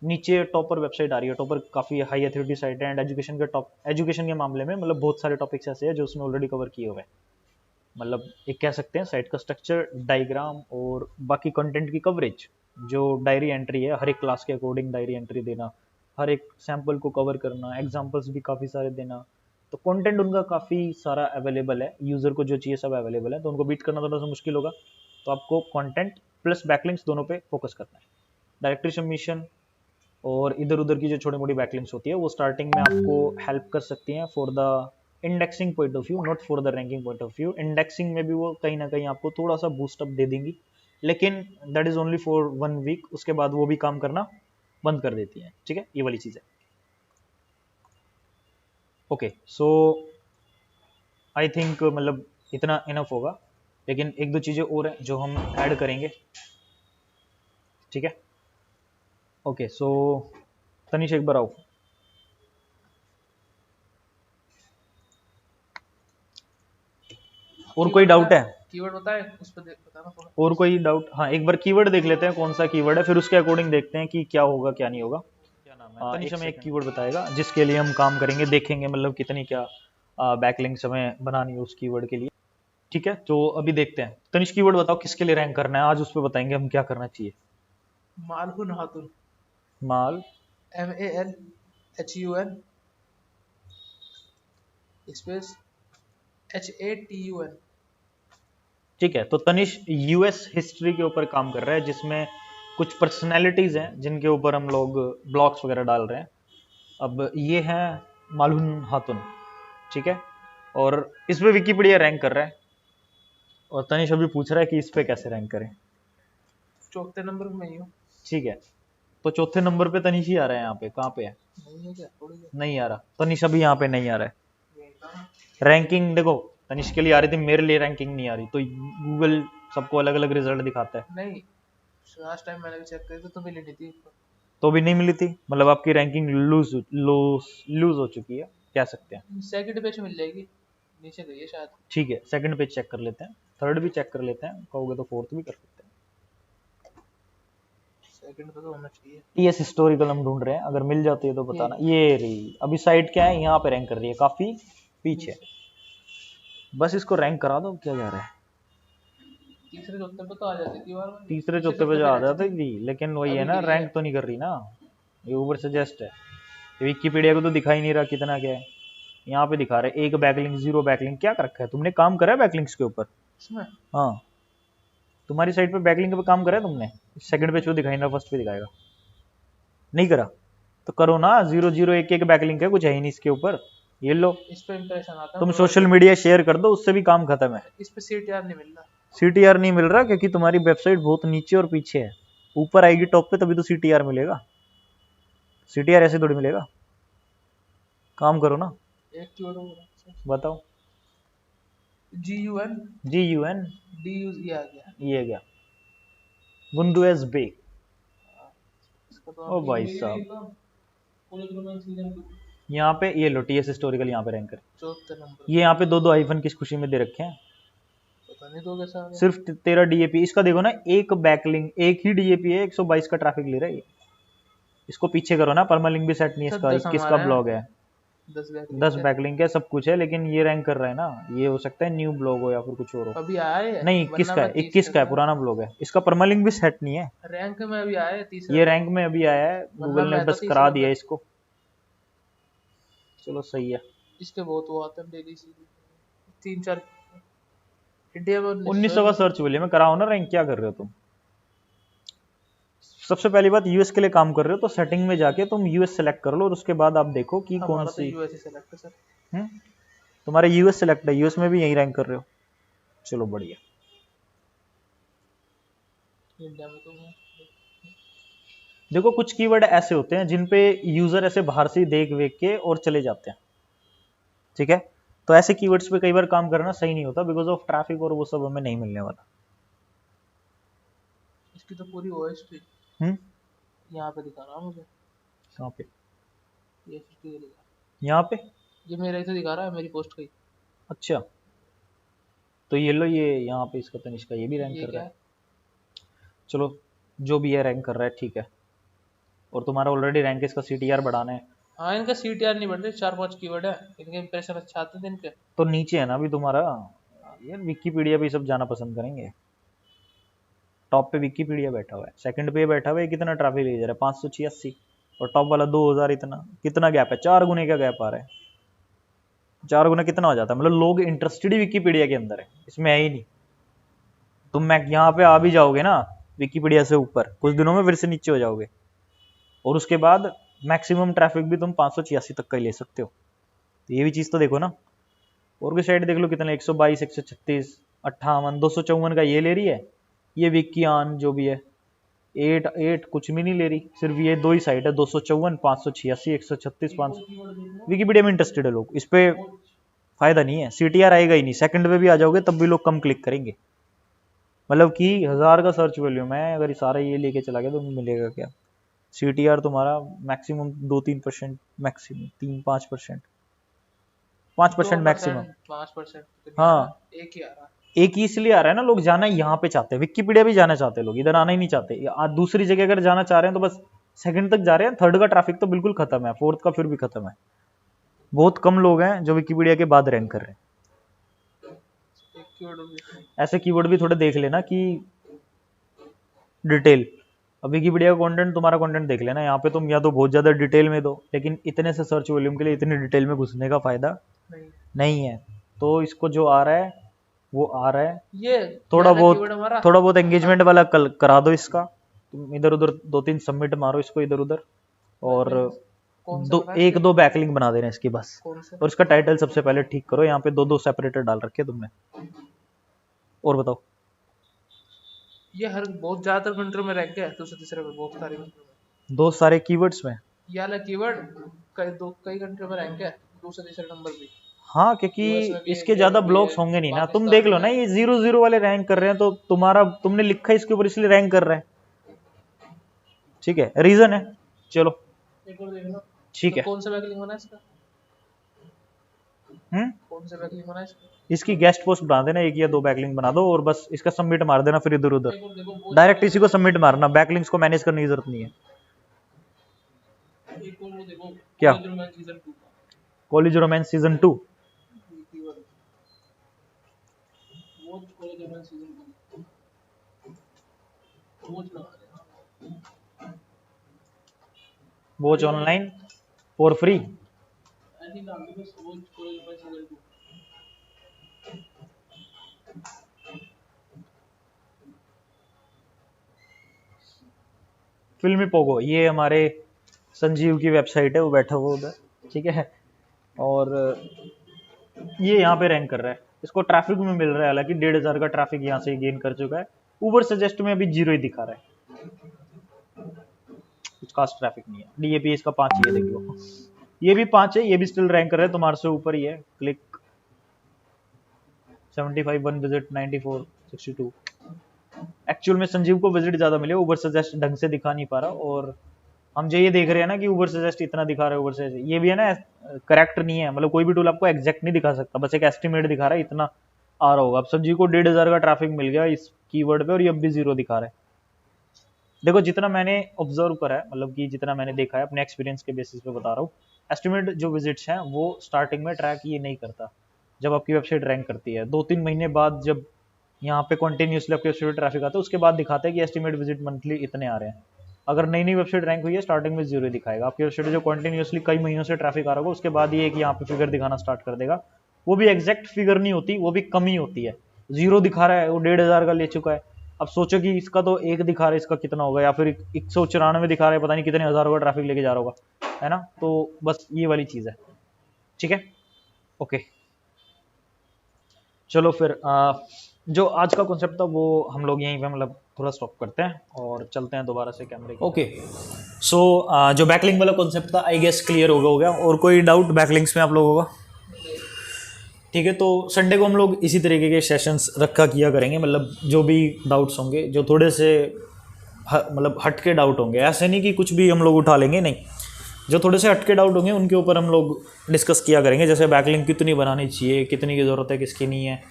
नीचे टॉपर वेबसाइट आ रही है, टॉपर काफ़ी हाई अथॉरिटी साइट है, एंड एजुकेशन के मामले में मतलब बहुत सारे टॉपिक्स ऐसे हैं जो उसने ऑलरेडी कवर किए हुए हैं। मतलब एक कह सकते हैं साइट का स्ट्रक्चर, डायग्राम और बाकी कंटेंट की कवरेज, जो डायरी एंट्री है, हर एक क्लास के अकॉर्डिंग डायरी एंट्री देना, हर एक सैंपल को कवर करना, एग्जांपल्स भी काफ़ी सारे देना, तो कंटेंट उनका काफ़ी सारा अवेलेबल है, यूज़र को जो चाहिए सब अवेलेबल है, तो उनको बीट करना थोड़ा सा मुश्किल होगा। तो आपको कंटेंट प्लस बैकलिंक्स दोनों पे फोकस करना है। डायरेक्टरी सबमिशन और इधर उधर की जो छोटी मोटी बैकलिंक्स होती है वो स्टार्टिंग में आपको हेल्प कर सकती हैं for the indexing point of view, not for the ranking point of view. Indexing में भी वो कहीं ना कहीं आपको थोड़ा सा बूस्टअप दे देंगी, लेकिन that is only for 1 week, उसके बाद वो भी काम करना बंद कर देती है, ठीक है। ये वाली चीज़ है। ओके, सो आई थिंक मतलब इतना इनफ होगा, लेकिन एक दो चीज़ें और हैं जो हम ऐड करेंगे, ठीक है। ओके, सो तनिष एक बार आओ। और कोई डाउट है? कीवर्ड बताए उस पर बताना थोड़ा। और कोई डाउट? हाँ, एक बार कीवर्ड देख लेते हैं कौन सा कीवर्ड है, फिर उसके अकॉर्डिंग देखते हैं कि क्या होगा क्या नहीं होगा। क्या नाम है? तनिष हमें एक कीवर्ड बताएगा जिसके लिए हम काम करेंगे, देखेंगे मतलब कितनी क्या बैकलिंक्स हमें बनानी है उस कीवर्ड के लिए, ठीक है। तो अभी देखते हैं, तनिष कीवर्ड बताओ किसके लिए रैंक करना है आज, उस पर बताएंगे हम क्या करना चाहिए। मालहुन हातुन, माल MALHUN स्पेस HATUN। ठीक है, तो तनिष यूएस हिस्ट्री के ऊपर काम कर रहा है, जिसमें कुछ पर्सनैलिटीज हैं जिनके ऊपर हम लोग ब्लॉग्स वगैरह डाल रहे हैं। अब ये है मालहुन हातुन, ठीक है, और इस पे विकीपीडिया रैंक कर रहा है, और तनिष अभी पूछ रहा है कि इस पे कैसे रैंक करें। चौथे नंबर में ही हूँ। ठीक है, तो चौथे नंबर पे तनिष ही आ रहा है। यहाँ पे कहाँ पे है? नहीं है क्या? थोड़ी है। नहीं आ रहा तनिष, अभी यहाँ पे नहीं आ रहा है। रैंकिंग देखो, तनिष के लिए आ रही थी, मेरे लिए रैंकिंग नहीं आ रही, तो गूगल सबको अलग अलग रिजल्ट दिखाता है। नहीं, लास्ट टाइम मैंने भी चेक करी तो मिली नहीं थी। तो भी नहीं मिली थी, मतलब आपकी रैंकिंग लूज हो चुकी है, कह सकते हैं। सेकंड पेज मिल जाएगी, नीचे गई है शायद। ठीक है, सेकंड पेज चेक कर लेते हैं, थर्ड भी चेक कर लेते हैं, कहोगे तो फोर्थ भी कर सकते हैं। सेकंड पे तो होना चाहिए। टीएस हिस्टोरिकल हम ढूंढ रहे हैं, अगर मिल जाती है तो बताना। ये रही, अभी साइट क्या है, यहाँ पे रैंक कर रही है, काफी पीछे। बस इसको रैंक करा दो, क्या जा रहा है। तीसरे चौथे पे तो आ जाती थी बार, तीसरे चौथे पे आ जाती थी, लेकिन वही है ना, रैंक तो नहीं कर रही ना, ये ऊपर सजेस्ट है। विकिपीडिया को तो दिखा ही नहीं रहा कितना क्या है, यहाँ पे दिखा रहे 1 बैकलिंक 0 बैकलिंक। क्या कर रखा है तुमने, काम करा है बैकलिंक्स के ऊपर? हाँ, तुम्हारी साइट पे बैकलिंक पे काम करा है तुमने? सेकंड पेज पे दिखाई ना, फर्स्ट पे दिखाएगा। नहीं करा तो करो ना, 0 0 1 1 बैकलिंक है, कुछ है ही नहीं इसके ऊपर। ये लो, इस पे इंप्रेशन आता है, तुम सोशल मीडिया शेयर कर दो, उससे भी काम खत्म है। इस पे CTR नहीं मिल रहा। CTR नहीं मिल रहा क्योंकि तुम्हारी वेबसाइट बहुत नीचे और पीछे है, ऊपर आएगी टॉप पे तभी तो CTR मिलेगा। CTR ऐसे थोड़ी मिलेगा, काम करो ना। एक कीवर्ड होगा, बताओ। GUN GUN DU ये आ गया। ये क्या, विंडोज बे। इसका तो ओ भाई साहब, कॉलेज रोमांस सीजन 2 यहाँ पे ये लो TS हिस्टोरिकल, यहाँ पे रैंकर, 4th नंबर। ये यहाँ पे दो आईफन किस खुशी में दे रखे हैं। पता नहीं तो कैसा आ गया। सिर्फ 13 DAP इसका देखो ना, एक बैकलिंक एक ही DAP है, 122 का ट्रैफिक ले रहा है ये। इसको पीछे करो ना, परमालिंक भी सेट नहीं है इसका, 21 का ब्लॉग है, 10 बैकलिंक है, सब कुछ है, लेकिन ये रैंक कर रहा है ना। ये हो सकता है न्यू ब्लॉग हो या फिर कुछ और हो। अभी आया है नहीं 21 का है, 21 का है, पुराना ब्लॉग है, इसका परमालिंक भी सेट नहीं है। रैंक में अभी आया है तीसरा, ये रैंक में अभी आया है, गूगल ने बस करा दिया इसको। चलो सही है। इसके बहुत वो आते हैं डेली सीरीज 3-4 इंडिया में 1900 का सर्च वॉल्यूम में कराओ ना रैंक, क्या कर रहे हो तुम। सबसे पहली बात, यूएस के लिए काम कर रहे हो तो सेटिंग में जाके तुम यूएस सेलेक्ट कर लो, और उसके बाद आप देखो कि कौन सी। यूएस सेलेक्ट है सर। तुम्हारा यूएस सेलेक्ट है, यूएस में भी यही रैंक कर रहे हो, चलो बढ़िया। इंडिया में तो देखो कुछ कीवर्ड ऐसे होते हैं जिन पे यूजर ऐसे बाहर से देख वेख के और चले जाते हैं, ठीक है। तो ऐसे कीवर्ड्स पे कई बार काम करना सही नहीं होता, बिकॉज ऑफ ट्रैफिक और वो सब हमें नहीं मिलने वाला। इसकी तो पूरी ओएसटी यहाँ पे दिखा रहा है मुझे। कहाँ पे? ये 50 दिखा, यहाँ पे ये मेरा इसे दिखा रहा है, मेरी पोस्ट का ही। अच्छा, तो ये लो, ये यहाँ पे इसका तनिष्का ये भी रैंक ये कर क्या रहा है। है? चलो जो भी है रैंक कर रहा है, ठीक है। और तुम्हारा ऑलरेडी रैंक इसका CTR बढ़ाना है। हाँ इनका CTR नहीं बढ़ रहे, 4-5 कीवर्ड है, इनके इंप्रेशन अच्छा आते हैं इनके। तो नीचे है ना अभी तुम्हारा, यार विकीपीडिया पे सब जाना पसंद करेंगे। टॉप पे विकीपीडिया बैठा हुआ है, सेकंड पे बैठा हुआ है, कितना ट्रैफिक ले जा रहा है 586, और टॉप वाला 2000। इतना कितना गैप है, 4 गुने का गैप आ रहा है। 4 गुना कितना हो जाता है, मतलब लोग इंटरेस्टेड ही विकीपीडिया के अंदर है, इसमें है ही नहीं। तुम मैं यहाँ पे आ भी जाओगे ना विकीपीडिया से ऊपर, कुछ दिनों में फिर से नीचे हो जाओगे, और उसके बाद मैक्सिमम ट्रैफिक भी तुम 586 तक का ही ले सकते हो। तो ये भी चीज तो देखो ना। और भी साइड देख लो कितने, 122, 136, 58, 254 का ये ले रही है। ये विकियान जो भी है 8 कुछ भी नहीं ले रही, सिर्फ ये दो ही साइट है, 254, 586, 136, 500। विकीपीडिया में इंटरेस्टेड है लोग, इस पे फायदा नहीं है, CTR आएगा ही नहीं। सेकंड पे भी आ जाओगे तब भी लोग कम क्लिक करेंगे, मतलब कि 1000 का सर्च वॉल्यूम है, अगर सारा ये लेके चला गया तो मिलेगा क्या। CTR तुम्हारा मैक्सिमम 2-3%, मैक्सिमम 3-5%, 5% मैक्सिमम। 5% हाँ एक ही आ रहा है। एक ही इसलिए आ रहा है ना, लोग जाना यहाँ पे चाहते हैं, विकिपीडिया भी जाना चाहते हैं लोग, इधर आना ही नहीं चाहते। दूसरी जगह अगर जाना चाह रहे हैं तो बस सेकंड तक जा रहे हैं, थर्ड का ट्रैफिक तो बिल्कुल खत्म है, फोर्थ का फिर भी खत्म है। बहुत कम लोग हैं जो विकिपीडिया के बाद रैंक कर रहे हैं। ऐसे कीवर्ड भी थोड़े देख लेना कि डिटेल। अब विकिपीडिया का कंटेंट, तुम्हारा कंटेंट देख लेना, यहाँ पे तुम या तो बहुत ज्यादा डिटेल में दो, लेकिन इतने से सर्च वॉल्यूम के लिए इतनी डिटेल में घुसने का फायदा नहीं है। तो इसको जो आ रहा है वो आ रहा है, ये थोड़ा बहुत एंगेजमेंट वाला करा दो इसका। तुम इधर उधर 2-3 सबमिट मारो इसको इधर उधर, और एक दो बैकलिंक बना देना इसकी बस। और इसका टाइटल सबसे पहले ठीक करो, यहाँ पे 2-2 सेपरेटर डाल रखे तुमने। और बताओ, ये हर बहुत ज्यादातर कंट्री में रैंक है, दूसरे तीसरे में बहुत सारे कंट्री में, दो सारे कीवर्ड्स में ये वाला कीवर्ड कई कंट्री में रैंक है, दूसरे तीसरे नंबर पे। हाँ क्योंकि इसके ज्यादा ब्लॉक्स होंगे नहीं ना। तुम देख लो ना, ये 0-0 वाले रैंक कर रहे हैं, तो तुम्हारा तुमने लिखा इसके ऊपर इसलिए रैंक कर रहा है, ठीक है, रीजन है। चलो ठीक है। कौन सा बैकलिंक बना इसका? कौन सा बैकलिंक बना इसका? इसकी गेस्ट पोस्ट बना देना, 1 या 2 बैकलिंक बना दो और बस इसका सबमिट मार देना, फिर इधर उधर डायरेक्ट इसी को सबमिट मारना, बैकलिंक्स को मैनेज करने की जरूरत नहीं है। क्या? College romance season 2 watch online for free. फिल्मी पोगो, ये हमारे संजीव की वेबसाइट है, वो बैठा हुआ उधर, ठीक है। और ये यहाँ पे रैंक कर रहा है, इसको ट्रैफिक में मिल रहा है, हालांकि 1500 का ट्रैफिक यहाँ से गेन कर चुका है। ऊबर सजेस्ट में अभी 0 ही दिखा रहा है, कुछ खास ट्रैफिक नहीं है। डीएपी इसका 5 ही है, देख लो ये भी 5 है, ये भी स्टिल रैंक कर रहा है, तुम्हारे से ऊपर ही है। Click 75, 1 visit 94, 62। एक्चुअल में संजीव को विजिट ज्यादा मिले, ऊबर सजेस्ट ढंग से दिखा नहीं पा रहा। और हम जो ये देख रहे हैं ना कि ऊबर सजेस्ट इतना दिखा रहा है, ऊबर सजेस्ट ये भी है ना करेक्ट नहीं है, मतलब कोई भी टूल आपको एग्जैक्ट नहीं दिखा सकता, बस एक एस्टिमेट दिखा रहा है इतना आ रहा होगा। अब संजीव को 1500 का ट्रैफिक मिल गया इस कीवर्ड पे और ये अब भी 0 दिखा रहा है। देखो जितना मैंने ऑब्जर्व करा है, मतलब कि जितना मैंने देखा है अपने एक्सपीरियंस के बेसिस पे बता रहा हूँ, एस्टिमेट जो विजिट्स हैं वो स्टार्टिंग में ट्रैक ये नहीं करता जब आपकी वेबसाइट रैंक करती है। 2-3 महीने बाद जब यहाँ पे कंटिन्यूसली आपकी वेबसाइट ट्रैफिक आता है, उसके बाद दिखाता है कि एस्टिमेट विजिट मंथली इतने आ रहे हैं। अगर नई नई वेबसाइट रैंक हुई है, स्टार्टिंग में 0 दिखाएगा। आपकी वेबसाइट जो कंटिन्यूसली कई महीनों से ट्रैफिक आ रहा होगा, उसके बाद ये कि यहाँ पे फिगर दिखाना स्टार्ट कर देगा। वो भी एग्जैक्ट फिगर नहीं होती, वो भी कमी होती है। 0 दिखा रहा है, वो 1500 का ले चुका है। अब सोचो कि इसका तो 1 दिखा रहा है, इसका कितना होगा, या फिर 194 दिखा रहा है, पता नहीं कितने हजारों का ट्रैफिक लेके जा रहा होगा, है ना। तो बस ये वाली चीज है, ठीक है। ओके चलो फिर जो आज का कॉन्सेप्ट था वो हम लोग यहीं पे मतलब थोड़ा स्टॉप करते हैं और चलते हैं दोबारा से कैमरे की। ओके सो जो बैकलिंक वाला कॉन्सेप्ट था आई गेस क्लियर हो गया। और कोई डाउट बैकलिंक्स में आप लोगों का? ठीक है, तो संडे को हम लोग इसी तरीके के सेशंस रखा किया करेंगे, मतलब जो भी डाउट्स होंगे जो थोड़े से मतलब हट के डाउट होंगे, ऐसे नहीं कि कुछ भी हम लोग उठा लेंगे, नहीं, जो थोड़े से हटके डाउट होंगे उनके ऊपर हम लोग डिस्कस किया करेंगे। जैसे बैकलिंक कितनी बनानी चाहिए, कितनी की ज़रूरत है, किसकी नहीं है।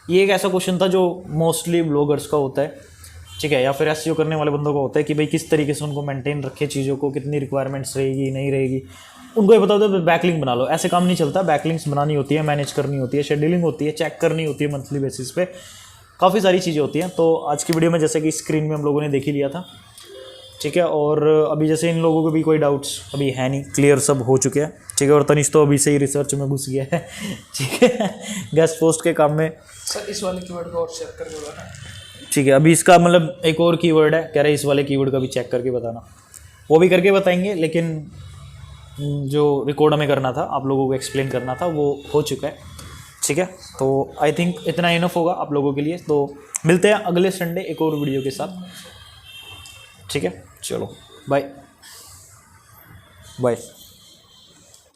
ये एक ऐसा क्वेश्चन था जो मोस्टली ब्लॉगर्स का होता है, ठीक है, या फिर एसईओ करने वाले बंदों का होता है कि भाई किस तरीके से उनको मेंटेन रखे चीज़ों को, कितनी रिक्वायरमेंट्स रहेगी नहीं रहेगी, उनको ये बता दो तो बैकलिंक बना लो। ऐसे काम नहीं चलता, बैकलिंक्स बनानी होती है, मैनेज करनी होती है, शेड्यूलिंग होती है, चेक करनी होती है मंथली बेसिस पे, काफ़ी सारी चीज़ें होती हैं। तो आज की वीडियो में जैसे कि स्क्रीन में हम लोगों ने देख ही लिया था, ठीक है। और अभी जैसे इन लोगों को भी कोई डाउट्स अभी है नहीं, क्लियर सब हो चुके हैं, ठीक है। और तनिष तो अभी से ही रिसर्च में घुस गया है, ठीक है, गेस्ट पोस्ट के काम में। सर इस वाले कीवर्ड को और चेक करके बताना, ठीक है। अभी इसका मतलब एक और कीवर्ड है, कह रहे इस वाले कीवर्ड का भी चेक करके बताना, वो भी करके बताएंगे, लेकिन जो रिकॉर्ड हमें करना था, आप लोगों को एक्सप्लेन करना था, वो हो चुका है, ठीक है। तो आई थिंक इतना इनफ होगा आप लोगों के लिए। तो मिलते हैं अगले संडे एक और वीडियो के साथ, ठीक है। चलो बाय बाय।